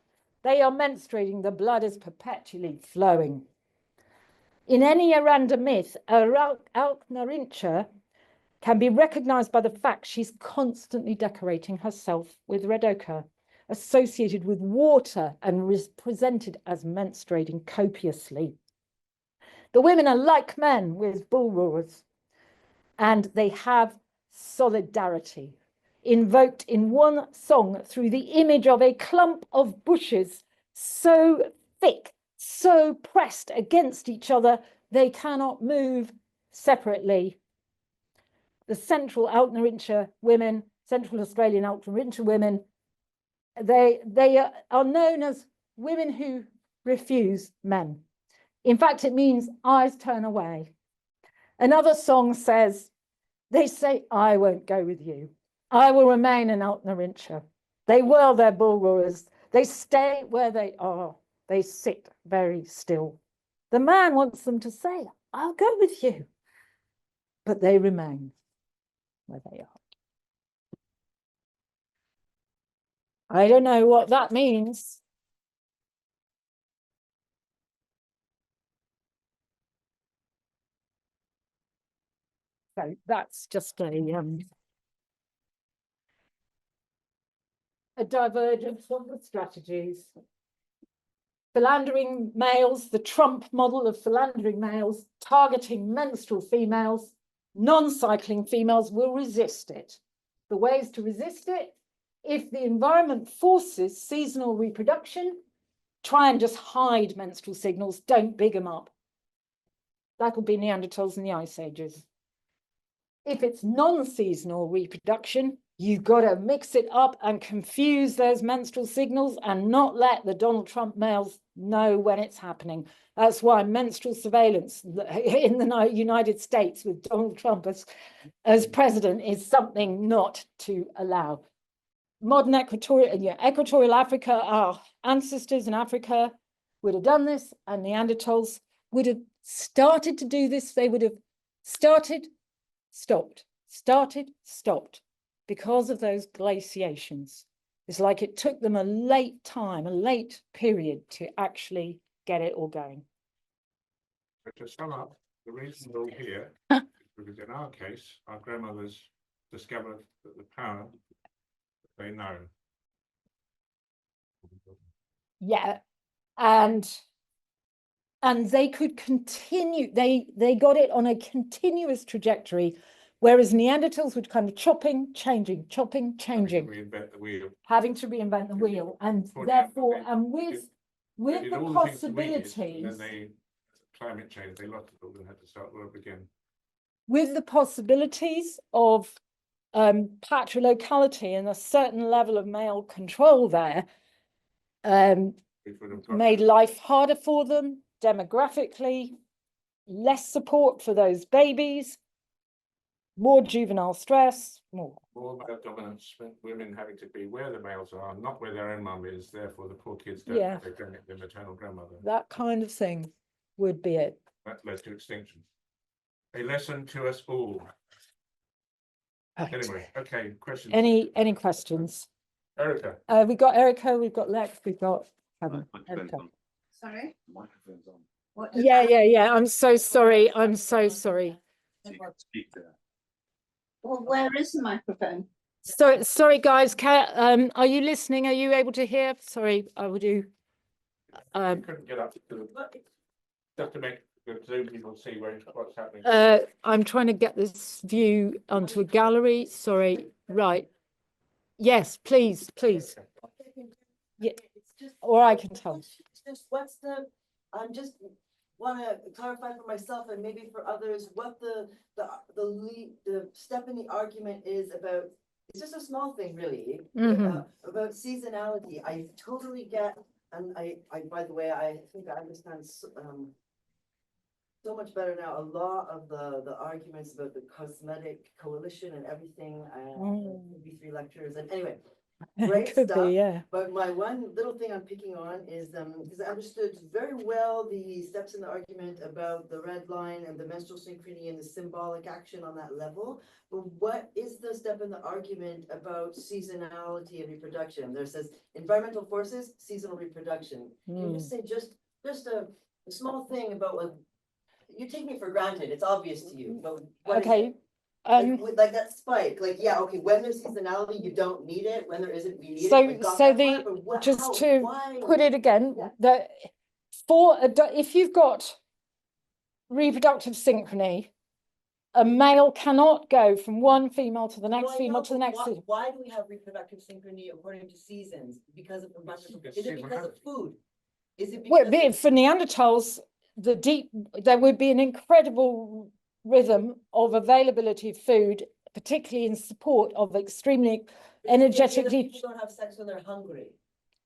S2: They are menstruating. The blood is perpetually flowing. In any Aranda myth, Alknarincha can be recognized by the fact she's constantly decorating herself with red ochre, associated with water and presented as menstruating copiously. The women are like men with bull roarers, and they have solidarity, invoked in one song through the image of a clump of bushes so thick, so pressed against each other, they cannot move separately. the central Altnerincher women, Central Australian Altnerincher women, they are known as women who refuse men. In fact, it means eyes turn away. Another song says, they say, I won't go with you. I will remain an Altnerincher. They whirl their bullroarers. They stay where they are. They sit very still. The man wants them to say, I'll go with you. But they remain where they are. I don't know what that means. So that's just a divergence of the strategies. Philandering males, the Trump model of philandering males, targeting menstrual females, non-cycling females will resist it. The ways to resist it, if the environment forces seasonal reproduction, try and just hide menstrual signals, don't big them up. That'll be Neanderthals in the Ice Ages. If it's non-seasonal reproduction, you've got to mix it up and confuse those menstrual signals and not let the Donald Trump males know when it's happening. That's why menstrual surveillance in the United States with Donald Trump as president is something not to allow. Modern equatorial Africa, our ancestors in Africa would have done this, and Neanderthals would have started to do this. They would have started, stopped, because of those glaciations. It's like it took them a late period to actually get it all going.
S1: But to sum up, the reason we're all here is because in our case, our grandmothers discovered that the power that they know.
S2: Yeah, and they could continue, they got it on a continuous trajectory, whereas Neanderthals would kind of changing. Having to reinvent the wheel. And therefore, and with the possibilities.
S1: And then climate change, they lost it all and had to start all over again.
S2: With the possibilities of patriarchality and a certain level of male control there, made life harder for them, demographically, less support for those babies, more juvenile stress, more
S1: male dominance, women having to be where the males are, not where their own mum is, therefore the poor kids don't have their maternal grandmother.
S2: That kind of thing would be it.
S1: That led to extinction. A lesson to us all.
S2: Right.
S1: Anyway, okay, questions.
S2: Any questions?
S1: Erica.
S2: We've got Erica, we've got Lex, we've got Kevin.
S4: Sorry? What?
S2: Yeah. I'm so sorry.
S4: Well, where is the microphone?
S2: So sorry, guys. Are you listening? Are you able to hear? Sorry, I would do.
S1: Couldn't get up just to make the Zoom people see what's happening.
S2: I'm trying to get this view onto a gallery. Sorry. Right. Yes, please. Yeah. Or I can tell.
S5: Just what's the, I'm just want to clarify for myself and maybe for others what the step in the argument is about. It's just a small thing, really, about seasonality. I totally get, and I by the way, I think I understand so much better now a lot of the arguments about the cosmetic coalition and everything. Maybe 3 lectures, and anyway. Great
S2: Could
S5: stuff.
S2: be, yeah.
S5: But my one little thing I'm picking on is because I understood very well the steps in the argument about the red line and the menstrual synchrony and the symbolic action on that level. But what is the step in the argument about seasonality and reproduction? There says environmental forces, seasonal reproduction. Can you just say just a small thing about what you take me for granted? It's obvious to you, but what is it? Like that spike, like, yeah, okay, when there's seasonality, you don't need it. When there isn't, we need it.
S2: Put it again, that if you've got reproductive synchrony, a male cannot go from one female to the next female to the next.
S5: Why do we have reproductive synchrony according to seasons? Because of is it because of food? Is it because
S2: for Neanderthals, there would be an incredible rhythm of availability of food particularly in support of extremely
S5: The
S2: energetically.
S5: people don't have sex when they're hungry.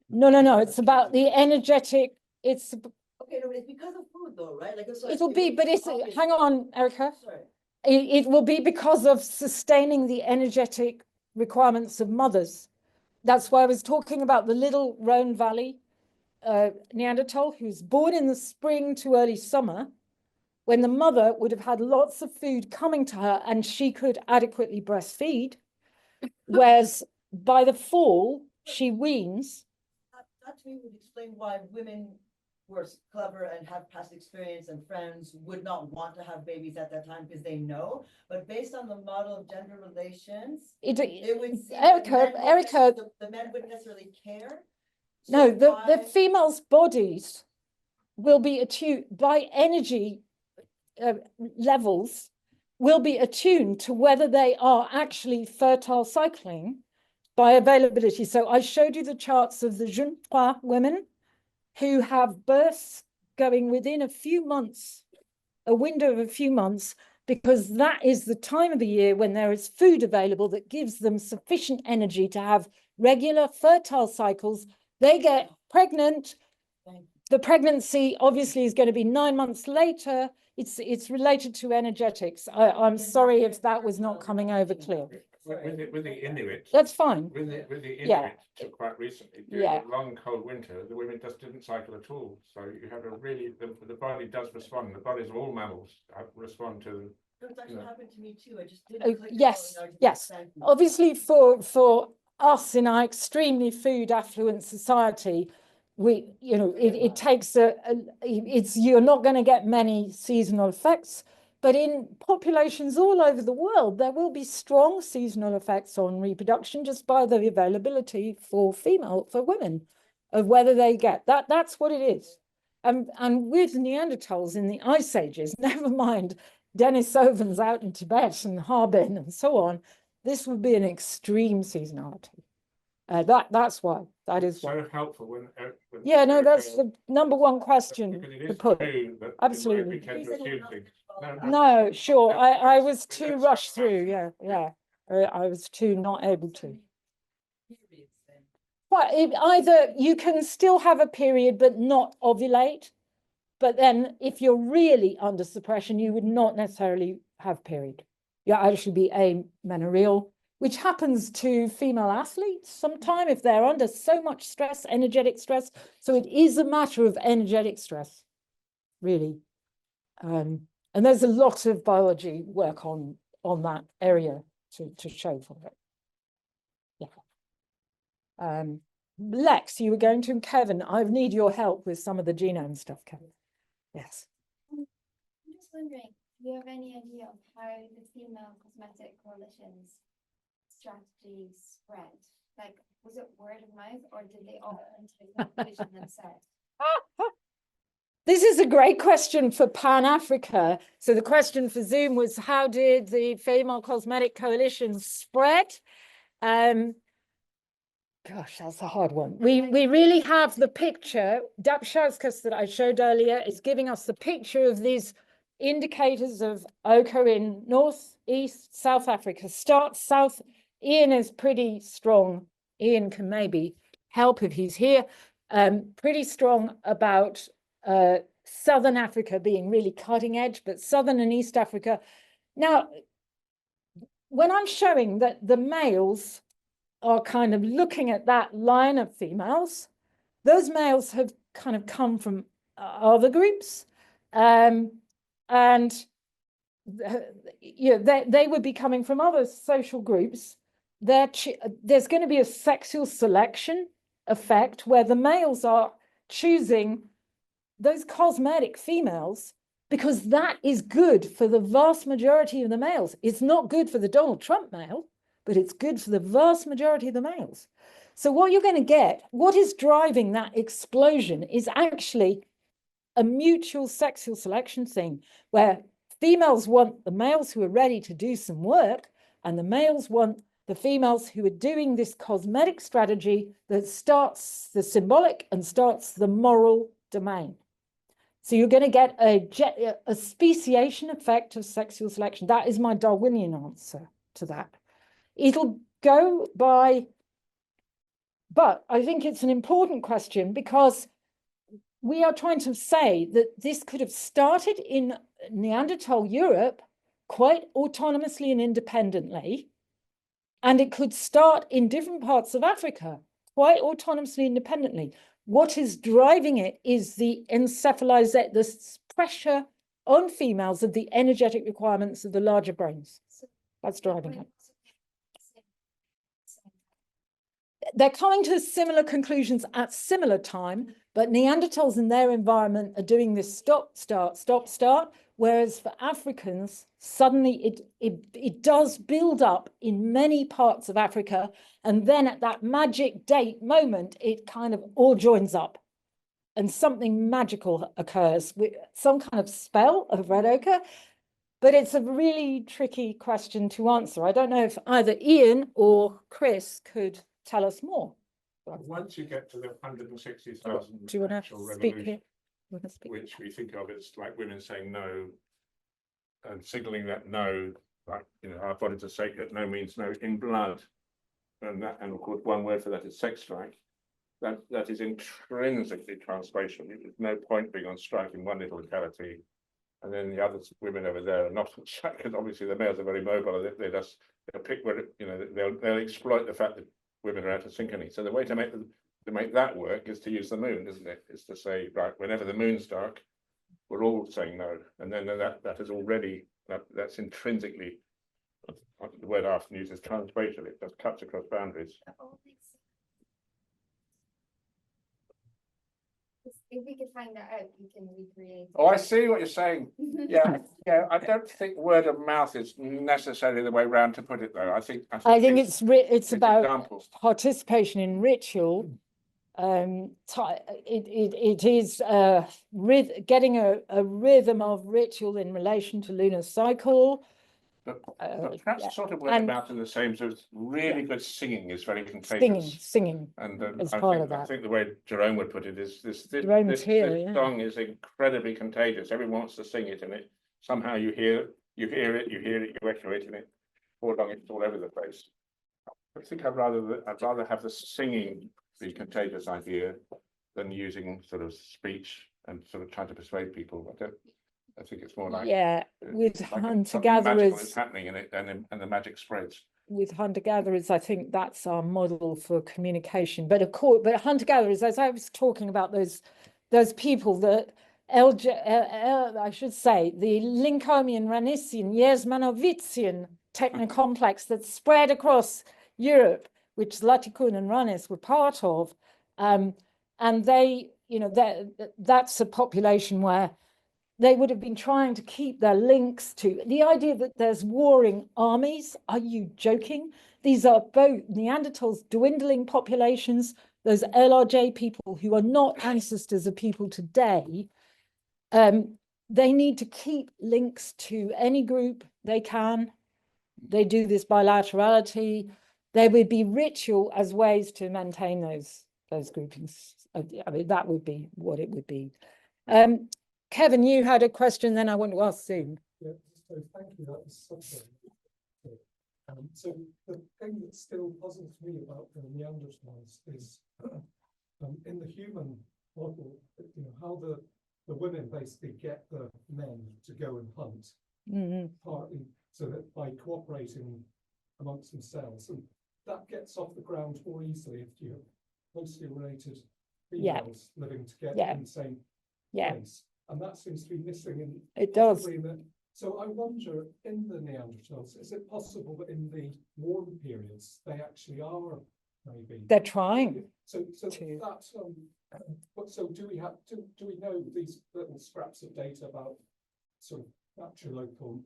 S2: No, it's about the energetic, it's,
S5: Okay, no, it's because of food though, right? Like, it's like-
S2: it'll be, but it's,
S5: obvious.
S2: hang on, Erica.
S5: Sorry.
S2: It will be because of sustaining the energetic requirements of mothers. That's why I was talking about the little Rhone Valley Neanderthal who's born in the spring to early summer, when the mother would have had lots of food coming to her and she could adequately breastfeed. Whereas by the fall, she weans.
S5: That to me would explain why women were clever and have past experience and friends would not want to have babies at that time because they know. But based on the model of gender relations, it would seem that
S2: Erica,
S5: the men wouldn't necessarily care.
S2: no,
S5: So
S2: the
S5: why-
S2: females' bodies will be attuned by energy levels, will be attuned to whether they are actually fertile cycling by availability. So I showed you the charts of the jeune trois women who have births going within a few months, a window of a few months, because that is the time of the year when there is food available that gives them sufficient energy to have regular fertile cycles. They get pregnant. The pregnancy obviously is going to be 9 months later. It's related to energetics. I'm sorry if that was not coming over clear.
S1: With the Inuit.
S2: That's fine.
S1: With the Inuit,
S2: Yeah.
S1: till quite recently, during
S2: Yeah.
S1: the long cold winter, the women just didn't cycle at all. So you have a really, the body does respond. The bodies of all mammals respond to.
S5: It's actually
S1: Yeah.
S5: happened to me too. I just didn't
S2: Oh,
S5: click it
S2: yes,
S5: all, and I just
S2: yes.
S5: thank you.
S2: Obviously, for us in our extremely food affluent society, it takes you're not going to get many seasonal effects, but in populations all over the world, there will be strong seasonal effects on reproduction just by the availability for women of whether they get that. That's what it is. And with Neanderthals in the Ice Ages, never mind Denisovans out in Tibet and Harbin and so on, this would be an extreme seasonality. That's why. That is
S1: So helpful when
S2: yeah, no, that's the number one question
S1: because it
S2: to
S1: is
S2: put.
S1: true that
S2: Absolutely.
S1: we tend to assume things.
S2: No, sure. I was too
S1: That's-
S2: rushed through. Yeah. I was too not able to. But either you can still have a period but not ovulate. But then if you're really under suppression, you would not necessarily have period. You actually be amenorrheal, which happens to female athletes sometime if they're under so much stress, energetic stress. So it is a matter of energetic stress, really. And there's a lot of biology work on that area to show for it. Yeah. Lex, you were going to, and Kevin, I need your help with some of the genome stuff, Kevin. Yes.
S6: I'm just wondering, do you have any idea of how the female cosmetic coalition's strategy spread? Like, was it word of mouth or did they all enter the coalition themselves?
S2: This is a great question for Pan-Africa. So the question for Zoom was, how did the female cosmetic coalition spread? Gosh, that's a hard one. We really have the picture, Dapshauskas that I showed earlier is giving us the picture of these indicators of ochre in North, East, South Africa. Start south. Ian is pretty strong. Ian can maybe help if he's here. Pretty strong about Southern Africa being really cutting edge, but Southern and East Africa. Now, when I'm showing that the males are kind of looking at that line of females, those males have kind of come from other groups. And they would be coming from other social groups. There's going to be a sexual selection effect where the males are choosing those cosmetic females because that is good for the vast majority of the males. It's not good for the Donald Trump male, but it's good for the vast majority of the males. So what you're going to get, what is driving that explosion is actually a mutual sexual selection thing where females want the males who are ready to do some work and the males want the females who are doing this cosmetic strategy that starts the symbolic and starts the moral domain. So you're going to get a speciation effect of sexual selection. That is my Darwinian answer. to that. It'll go by, but I think it's an important question because we are trying to say that this could have started in Neanderthal Europe quite autonomously and independently, and it could start in different parts of Africa quite autonomously, independently. What is driving it is the encephalization, the pressure on females of the energetic requirements of the larger brains. That's driving it. They're coming to similar conclusions at similar time, but Neanderthals in their environment are doing this stop, start, stop, start, whereas for Africans, suddenly it does build up in many parts of Africa, and then at that magic date moment, it kind of all joins up, and something magical occurs with some kind of spell of red ochre. But it's a really tricky question to answer. I don't know if either Ian or Chris could tell us more.
S1: Once you get to the 160,000
S2: Do you want
S1: actual
S2: to speak
S1: revolution,
S2: here?
S1: which we think of as like women saying no and signaling that no, like, you know, our bodies are sacred, no means no in blood. And that, and of course, one word for that is sex strike. That is intrinsically transracial. There's no point being on strike in one little locality, and then the other women over there are not on strike, because obviously the males are very mobile. They'll pick where, you know, they'll exploit the fact that women are out of synchrony. So the way to make that work is to use the moon, isn't it? Is to say, right, whenever the moon's dark, we're all saying no, and then that is already that's intrinsically, the word I often use is transracial. It just cuts across boundaries.
S6: If we could find that out, we can recreate.
S1: Oh, I see what you're saying. Yeah, yeah. I don't think word of mouth is necessarily the way round to put it, though. I think
S2: it's about
S1: examples.
S2: participation in ritual. It is getting a rhythm of ritual in relation to lunar cycle.
S1: But perhaps sort of word of mouth in the same sort of really good singing is very contagious.
S2: Singing.
S1: And I think the way Jerome would put it is this song is incredibly contagious. Everyone wants to sing it, and it somehow you hear it, you echo it, and it it's all over the place. I think I'd rather have the singing be contagious idea than using sort of speech and sort of trying to persuade people. I think it's more like
S2: with
S1: like
S2: hunter-gatherers
S1: is happening in it, and the magic spreads.
S2: With hunter-gatherers, I think that's our model for communication. But of course, hunter-gatherers, as I was talking about those people that I should say, the Lincomian, Ranisian, Yersmanovitsian technocomplex that spread across Europe, which Latikun and Ranis were part of, and they, you know, that's a population where they would have been trying to keep their links to the idea that there's warring armies. Are you joking? These are both Neanderthals, dwindling populations, those LRJ people who are not ancestors of people today. They need to keep links to any group they can. They do this bilaterality. There would be ritual as ways to maintain those groupings. I mean, that would be what it would be. Kevin, you had a question, then I want to ask Sue.
S7: Yeah, so thank you. That was such a so the thing that still puzzles me about the Neanderthals is in the human model, you know, how the women basically get the men to go and hunt, partly so that by cooperating amongst themselves, and that gets off the ground more easily if you have closely related females living together in the same place. And that seems to be missing in
S2: it does.
S7: So I wonder, in the Neanderthals, is it possible that in the warm periods they actually are maybe
S2: they're trying?
S7: So that's so do we know these little scraps of data about sort of natural local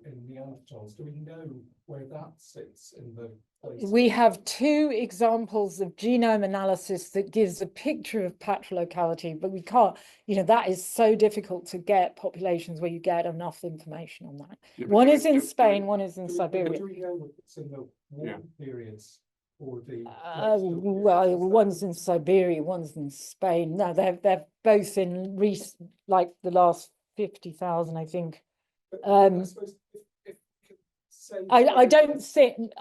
S7: in Neanderthals? Do we know where that sits in the place?
S2: We have two examples of genome analysis that gives a picture of patrolocality, but we can't, you know, that is so difficult to get populations where you get enough information on that. One is in Spain, one is in Siberia.
S7: Do we know if it's in the warm periods or the
S2: well, one's in Siberia, one's in Spain. No, they're both in like the last 50,000, I think.
S7: I suppose if we could say.
S2: I don't think,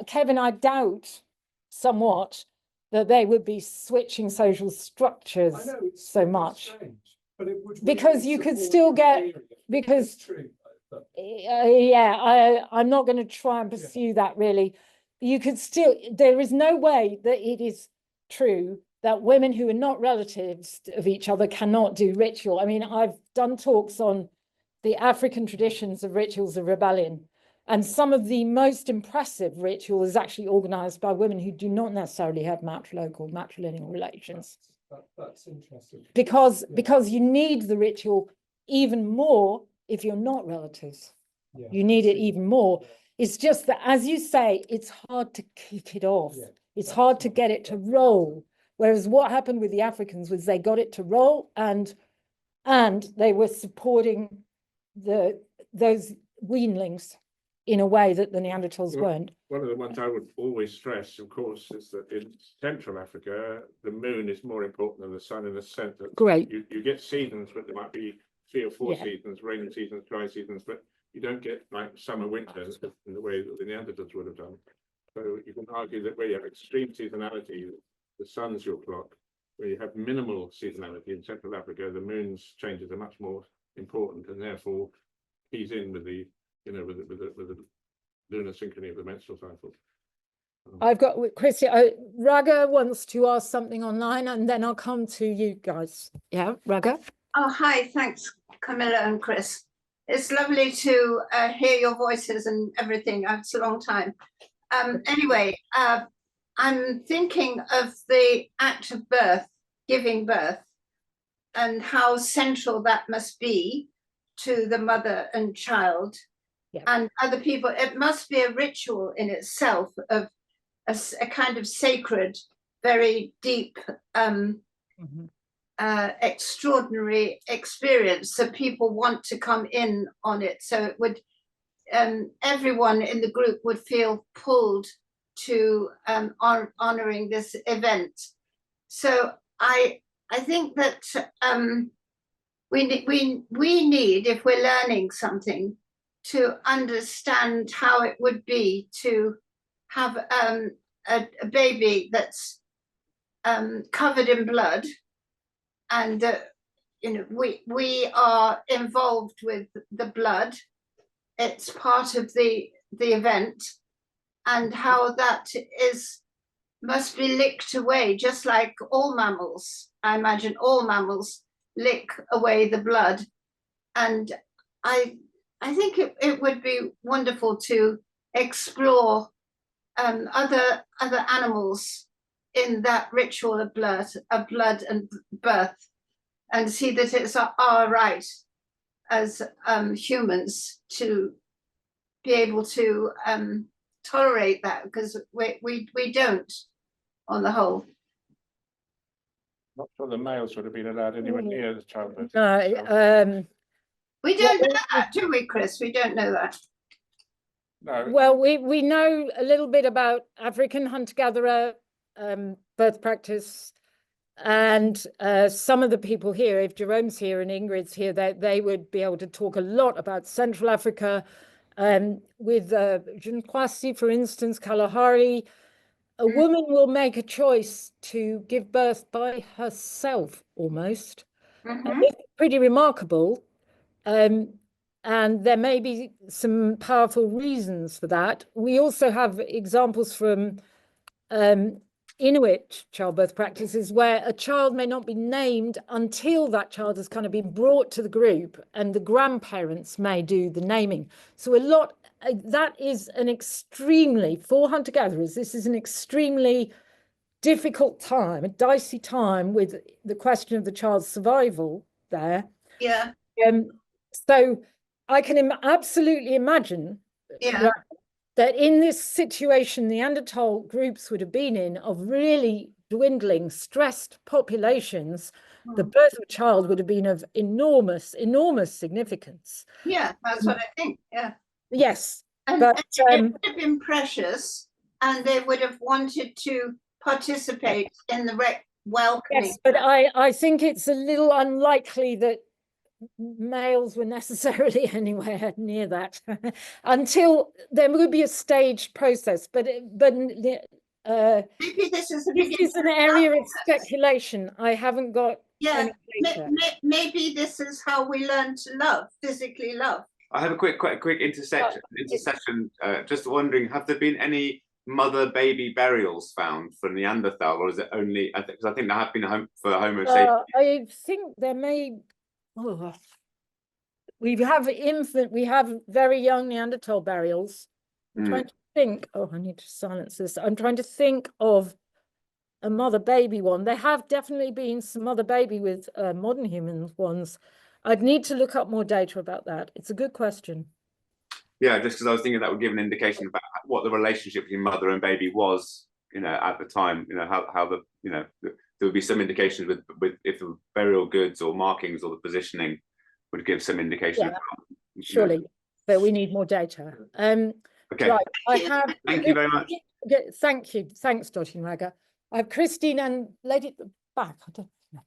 S2: Kevin, I doubt somewhat that they would be switching social structures
S7: I know it's
S2: so
S7: it's
S2: much.
S7: strange, but it would
S2: Because
S7: really
S2: you could
S7: support
S2: still
S7: your
S2: get-
S7: theory.
S2: because-
S7: It's true, but
S2: I'm not going to try and pursue that really. You could still, there is no way that it is true that women who are not relatives of each other cannot do ritual. I mean, I've done talks on the African traditions of rituals of rebellion, and some of the most impressive ritual is actually organized by women who do not necessarily have matrilineal relations.
S7: that's interesting.
S2: Because
S7: Yeah.
S2: you need the ritual even more if you're not relatives.
S7: Yeah,
S2: You need it
S7: see.
S2: even more.
S7: Yeah.
S2: It's just that, as you say, it's hard to kick it off.
S7: Yeah,
S2: It's
S7: that's
S2: hard to
S7: right.
S2: get it to roll. Whereas what happened with the Africans was they got it to roll, and they were supporting those weanlings in a way that the Neanderthals
S1: Well,
S2: weren't.
S1: One of the ones I would always stress, of course, is that in Central Africa, the moon is more important than the sun in the sense that
S2: Great.
S1: you get seasons, but there might be 3 or 4
S2: Yeah.
S1: seasons, rainy seasons, dry seasons, but you don't get like summer, winter in the way that the Neanderthals would have done. So you can argue that where you have extreme seasonality, the sun's your clock. Where you have minimal seasonality in Central Africa, the moon's changes are much more important, and therefore keys in with the, with the lunar synchrony of the menstrual cycle.
S2: I've got Chrissy. Raga wants to ask something online, and then I'll come to you guys. Yeah, Raga.
S4: Oh, hi, thanks, Camilla and Chris. It's lovely to hear your voices and everything. It's a long time. Anyway, I'm thinking of the act of birth, giving birth, and how central that must be to the mother and child.
S2: Yeah.
S4: And other people. It must be a ritual in itself of a kind of sacred, very deep, extraordinary experience that people want to come in on it. So it would, everyone in the group would feel pulled to honoring this event. So I think that we need, if we're learning something, to understand how it would be to have a baby that's covered in blood, and we are involved with the blood. It's part of the event, and how that must be licked away, just like all mammals. I imagine all mammals lick away the blood, and I think it would be wonderful to explore other animals in that ritual of blood and birth, and see that it's our right as humans to be able to tolerate that, because we don't, on the whole.
S1: Not sure the males would have been allowed anywhere near the childbirth.
S2: No.
S4: We don't know that, do we, Chris? We don't know that.
S1: No.
S2: Well, we know a little bit about African hunter-gatherer birth practice, and some of the people here, if Jerome's here and Ingrid's here, they would be able to talk a lot about Central Africa. With Jinkwasi, for instance, Kalahari, a woman will make a choice to give birth by herself almost.
S4: Mhm.
S2: It's pretty remarkable. And there may be some powerful reasons for that. We also have examples from Inuit childbirth practices where a child may not be named until that child has kind of been brought to the group, and the grandparents may do the naming. So that is an extremely, for hunter-gatherers, this is an extremely difficult time, a dicey time with the question of the child's survival there.
S4: Yeah.
S2: So I can absolutely imagine that in this situation Neanderthal groups would have been in, of really dwindling, stressed populations, the birth of a child would have been of enormous significance.
S4: Yeah, that's what I think. Yeah.
S2: Yes,
S4: And
S2: but
S4: it would have been precious, and they would have wanted to participate in the welcoming.
S2: yes, but I think it's a little unlikely that males were necessarily anywhere near that until there would be a staged process. But
S4: Maybe this is the
S2: this
S4: beginning.
S2: is an area of speculation. I haven't got
S4: Yeah,
S2: any data.
S4: maybe this is how we learn to love, physically love.
S8: I have a quick intersection. Just wondering, have there been any mother-baby burials found for Neanderthal, or is it only? Because I think there have been for Homo sapiens.
S2: I think there may. Oh, we have very young Neanderthal burials. I'm trying to think. Oh, I need to silence this. I'm trying to think of a mother-baby one. There have definitely been some mother-baby with modern human ones. I'd need to look up more data about that. It's a good question.
S8: Yeah, just because I was thinking that would give an indication about what the relationship between mother and baby was, at the time. How the there would be some indications with if the burial goods or markings or the positioning would give some indication.
S2: Yeah, surely, but we need more data.
S8: Okay.
S2: Right, I have.
S8: Thank you very much.
S2: Thank you. Thanks, Dr. Raga. I have Christine and lady at the back. I don't know.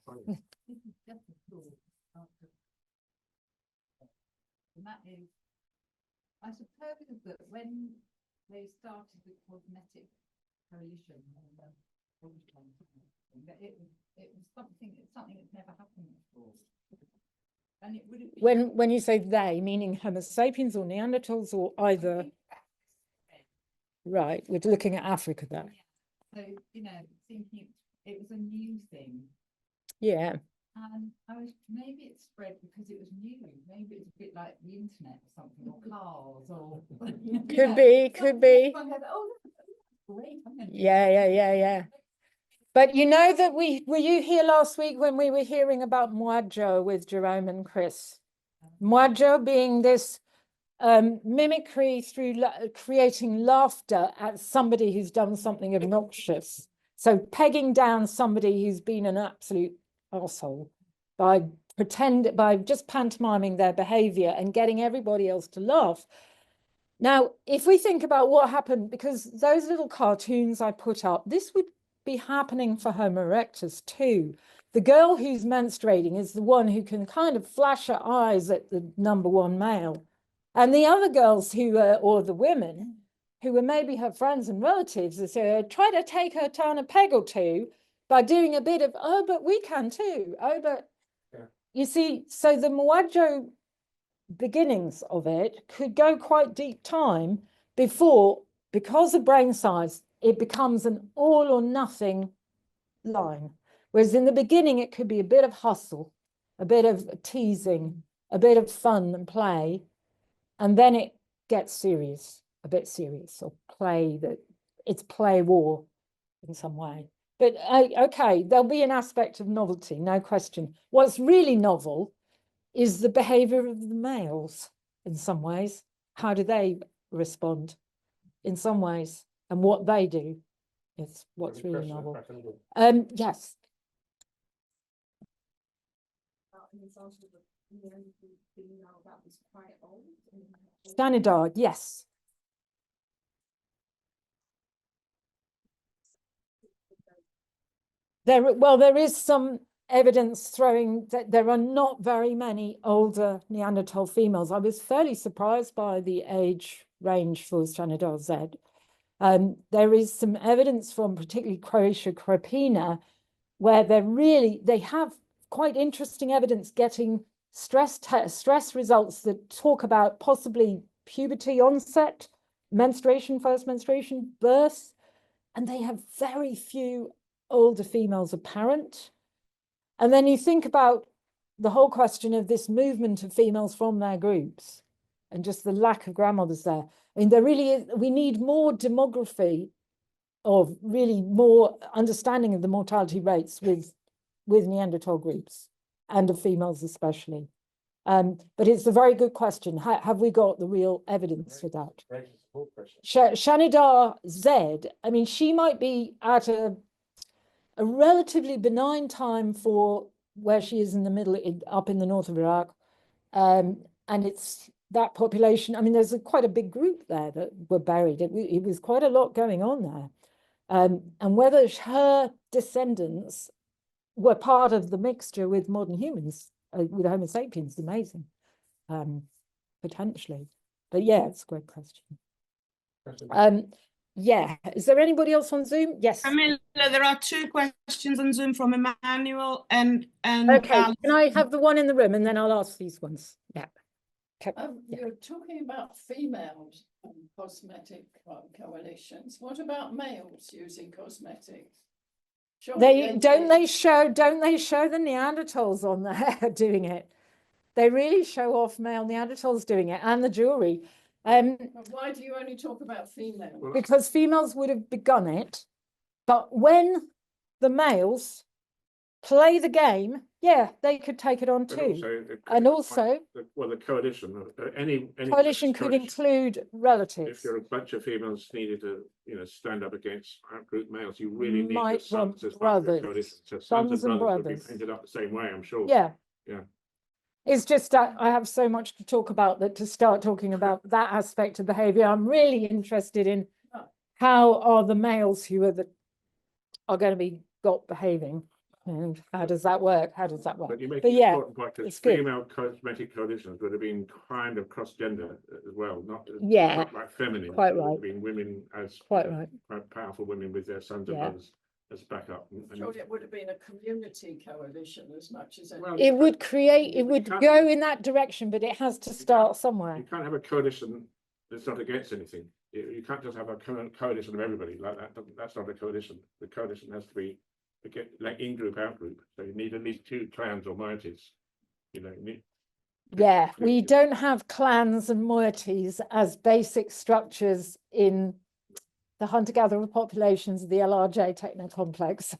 S9: And that is, I suppose that when they started the cosmetic coalition, that it was something that's never happened before. And it would have been
S2: When you say they, meaning Homo sapiens or Neanderthals or either? Right, we're looking at Africa there.
S9: So, thinking it was a new thing.
S2: Yeah.
S9: And maybe it spread because it was new. Maybe it's a bit like the internet or something, or cars, or
S2: Could be.
S9: Oh, great.
S2: Yeah. But you know that were you here last week when we were hearing about Mwajo with Jerome and Chris? Mwajo being this mimicry through creating laughter at somebody who's done something obnoxious. So pegging down somebody who's been an absolute arsehole by just pantomiming their behavior and getting everybody else to laugh. Now, if we think about what happened, because those little cartoons I put up, this would be happening for Homo erectus too. The girl who's menstruating is the one who can kind of flash her eyes at the number one male. And the other girls or the women who were maybe her friends and relatives, try to take her down a peg or two by doing a bit of, oh, but we can too. Oh, but you see, so the Mwajo beginnings of it could go quite deep time before, because of brain size, it becomes an all or nothing line. Whereas in the beginning, it could be a bit of hustle, a bit of teasing, a bit of fun and play. And then it gets serious, a bit serious, or it's play war in some way. But okay, there'll be an aspect of novelty, no question. What's really novel is the behavior of the males in some ways. How do they respond in some ways? And what they do is what's really novel. Yes. Stanidard, yes. There is some evidence throwing that there are not very many older Neanderthal females. I was fairly surprised by the age range for Stanidard Z. There is some evidence from particularly Croatia Krapina, where they have quite interesting evidence getting stress results that talk about possibly puberty onset, first menstruation, birth, and they have very few older females apparent. And then you think about the whole question of this movement of females from their groups and just the lack of grandmothers there. I mean, there really is, we need more demography of really more understanding of the mortality rates with Neanderthal groups and of females especially. But it's a very good question. Have we got the real evidence for that? Shanidar Z, I mean, she might be at a relatively benign time for where she is in the middle, up in the north of Iraq. And it's that population. I mean, there's quite a big group there that were buried. It was quite a lot going on there. And whether her descendants were part of the mixture with modern humans with Homo sapiens, amazing, potentially. But yeah, it's a great question. Yeah, is there anybody else on Zoom? Yes.
S10: Camilla, there are 2 questions on Zoom from Emmanuel and
S2: Okay, can I have the one in the room and then I'll ask these ones? Yeah. Okay. Yeah.
S9: You're talking about females and cosmetic coalitions. What about males using cosmetics? Surely
S2: Don't they show the Neanderthals on there doing it? They really show off male Neanderthals doing it, and the jewelry.
S9: But why do you only talk about females?
S2: Because females would have begun it, but when the males play the game, yeah, they could take it on too. And also,
S1: well, the coalition, any
S2: coalition could include relatives.
S1: If you're a bunch of females needed to, stand up against outgroup males, you really need your
S2: Might
S1: sons
S2: want
S1: as part of the
S2: brothers.
S1: coalition. So
S2: Sons and
S1: would be
S2: brothers.
S1: painted up the same way, I'm sure.
S2: Yeah.
S1: Yeah.
S2: It's just that I have so much to talk about that to start talking about that aspect of behavior. I'm really interested in how are the males who are going to be behaving, and how does that work? How does that work?
S1: But you make
S2: But
S1: an
S2: yeah,
S1: important point, because
S2: it's good.
S1: female cosmetic coalitions would have been kind of cross-gender as well, not like feminine.
S2: Quite
S1: It would
S2: right.
S1: have been women as
S2: Quite right.
S1: quite powerful women with their sons and
S2: Yeah.
S1: brothers as backup.
S9: Surely it would have been a community coalition as much as
S1: Well,
S2: It would create, it
S1: you
S2: would
S1: can't-
S2: go in that direction, but it has to start somewhere.
S1: You can't have a coalition that's not against anything. You can't just have a coalition of everybody like that. That's not a coalition. The coalition has to be like in-group, out-group. So you need at least 2 clans or moieties.
S2: Yeah, we don't have clans and moieties as basic structures in the hunter-gatherer populations of the LRJ techno-complex.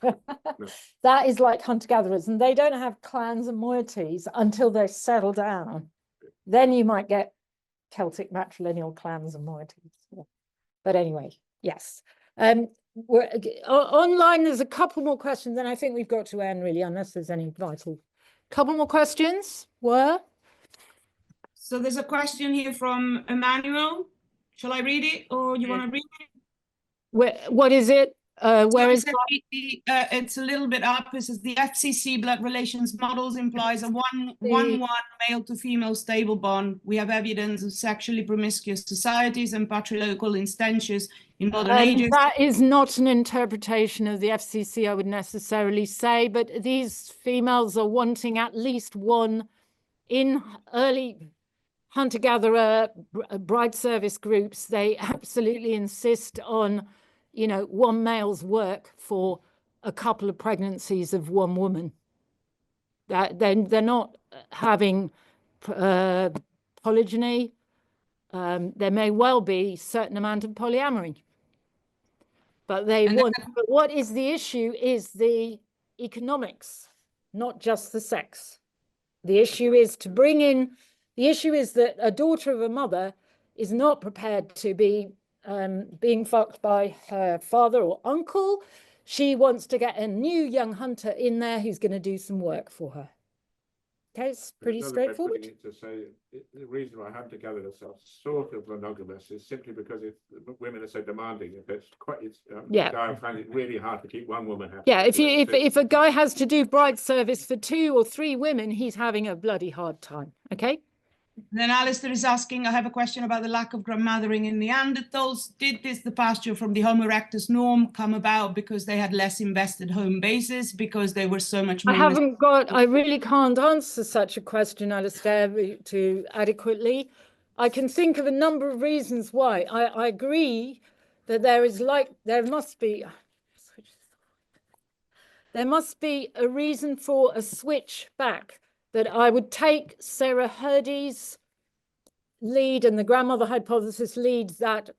S2: That is like hunter-gatherers, and they don't have clans and moieties until they settle down. Then you might get Celtic matrilineal clans and moieties. Yeah. But anyway, yes. We're online, there's a couple more questions, and I think we've got to end really, unless there's any vital. Couple more questions were?
S10: So there's a question here from Emmanuel. Shall I read it, or you want to read it?
S2: What is it? Where is
S10: it's a little bit up. It says the FCC blood relations models implies a one male to female stable bond. We have evidence of sexually promiscuous societies and patrilocal instances in modern ages.
S2: That is not an interpretation of the FCC, I would necessarily say, but these females are wanting at least one in early hunter-gatherer bride service groups. They absolutely insist on one male's work for a couple of pregnancies of one woman. That they're not having polygyny. There may well be a certain amount of polyamory, but but what is the issue is the economics, not just the sex. The issue is the issue is that a daughter of a mother is not prepared to be being fucked by her father or uncle. She wants to get a new young hunter in there who's going to do some work for her. Okay, it's pretty straightforward.
S1: To say the reason why hunter-gatherers are sort of monogamous is simply because women are so demanding. I find it really hard to keep one woman happy.
S2: Yeah, if a guy has to do bride service for 2 or 3 women, he's having a bloody hard time. Okay.
S10: Then Alistair is asking, I have a question about the lack of grandmothering in Neanderthals. Did this departure from the Homo erectus norm come about because they had less invested home bases, because they were so much more...
S2: I really can't answer such a question, Alistair, to adequately. I can think of a number of reasons why. I agree that there must be a reason for a switch back. That I would take Sarah Hurdy's lead and the grandmother hypothesis leads that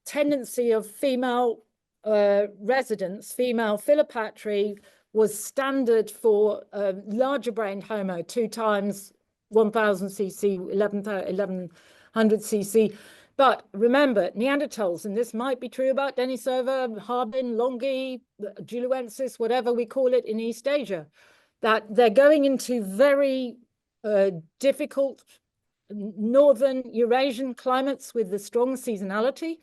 S2: tendency of female residents, female philopatry was standard for larger brained Homo, 2 times 1000 cc, 1100 cc. But remember, Neanderthals, and this might be true about Denisova, Harbin, Longi, Juluensis, whatever we call it in East Asia, that they're going into very difficult northern Eurasian climates with the strong seasonality.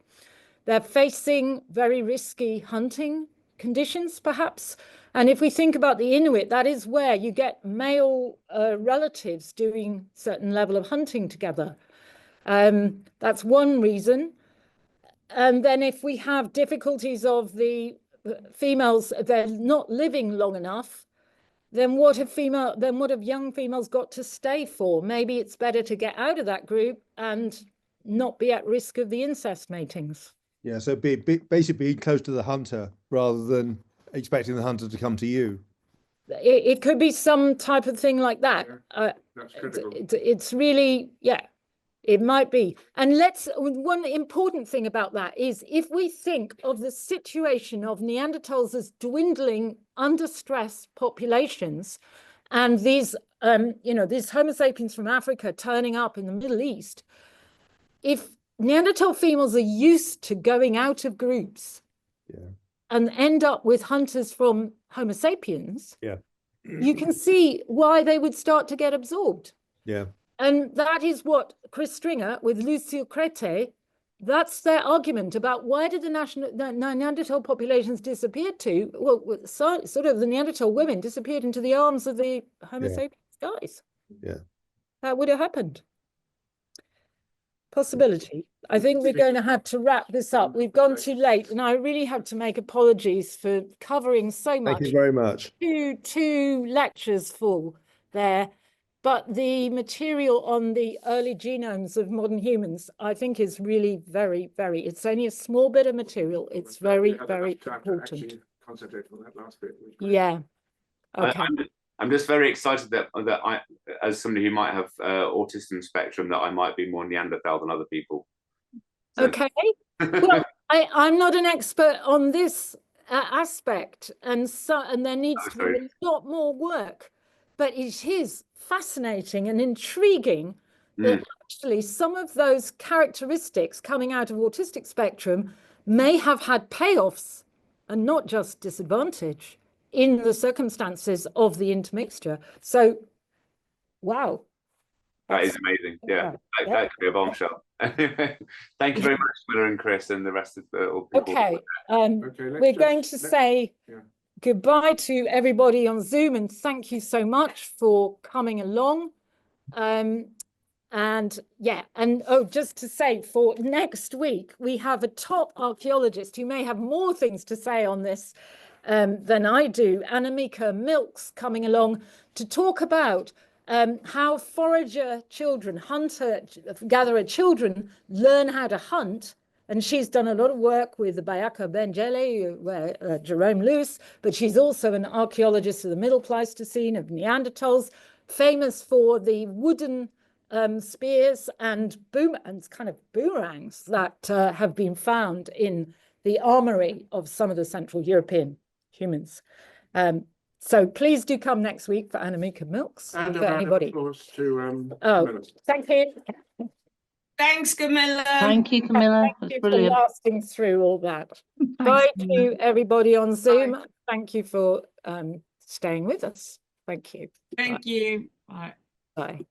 S2: They're facing very risky hunting conditions, perhaps, And if we think about the Inuit, that is where you get male relatives doing certain level of hunting together. That's one reason. And then if we have difficulties of the females, they're not living long enough, then what have young females got to stay for? Maybe it's better to get out of that group and not be at risk of the incest matings.
S11: Yeah, so basically being close to the hunter rather than expecting the hunter to come to you.
S2: It could be some type of thing like that.
S1: That's critical.
S2: It's really, yeah, it might be. And one important thing about that is if we think of the situation of Neanderthals as dwindling under stress populations, and these, these Homo sapiens from Africa turning up in the Middle East, if Neanderthal females are used to going out of groups and end up with hunters from Homo sapiens, you can see why they would start to get absorbed.
S11: Yeah.
S2: And that is what Chris Stringer with Lucille Crete, that's their argument about why did the Neanderthal populations disappear to? Well, sort of the Neanderthal women disappeared into the arms of the Homo sapiens guys.
S11: Yeah.
S2: That would have happened. Possibility. I think we're going to have to wrap this up. We've gone too late, and I really have to make apologies for covering so much.
S11: Thank you very much.
S2: Two lectures full there. But the material on the early genomes of modern humans, I think, is really very, very, it's only a small bit of material. It's very, very important.
S1: Concentrate on that last bit.
S2: Yeah. Okay.
S8: I'm just very excited that I, as somebody who might have autism spectrum, that I might be more Neanderthal than other people. So. Okay.
S2: Well, I'm not an expert on this aspect, and there needs to be a lot more work. But it is fascinating and intriguing that actually some of those characteristics coming out of autistic spectrum may have had payoffs and not just disadvantage in the circumstances of the intermixture. So, wow.
S8: That is amazing. Yeah, that could be a bombshell. Thank you very much, Camilla and Chris, and the rest of the people.
S2: Okay, we're going to say goodbye to everybody on Zoom, and thank you so much for coming along. Just to say, for next week, we have a top archaeologist who may have more things to say on this than I do, Annemieke Milks, coming along to talk about how forager children, hunter-gatherer children learn how to hunt. And she's done a lot of work with the Bayaka Benjele, Jerome Lewis, but she's also an archaeologist of the Middle Pleistocene, of Neanderthals, famous for the wooden spears and kind of boomerangs that have been found in the armory of some of the Central European humans. So please do come next week for Annemieke Milks.
S1: And
S2: for anybody.
S1: Thank you.
S10: Thanks, Camilla.
S12: Thank you, Camilla.
S2: Thank you
S12: brilliant.
S2: for lasting through all that.
S12: Thanks,
S2: Bye
S12: Camilla.
S2: to everybody on Zoom. Bye. Thank you for staying with us. Thank you.
S10: Thank you. Bye.
S2: Bye.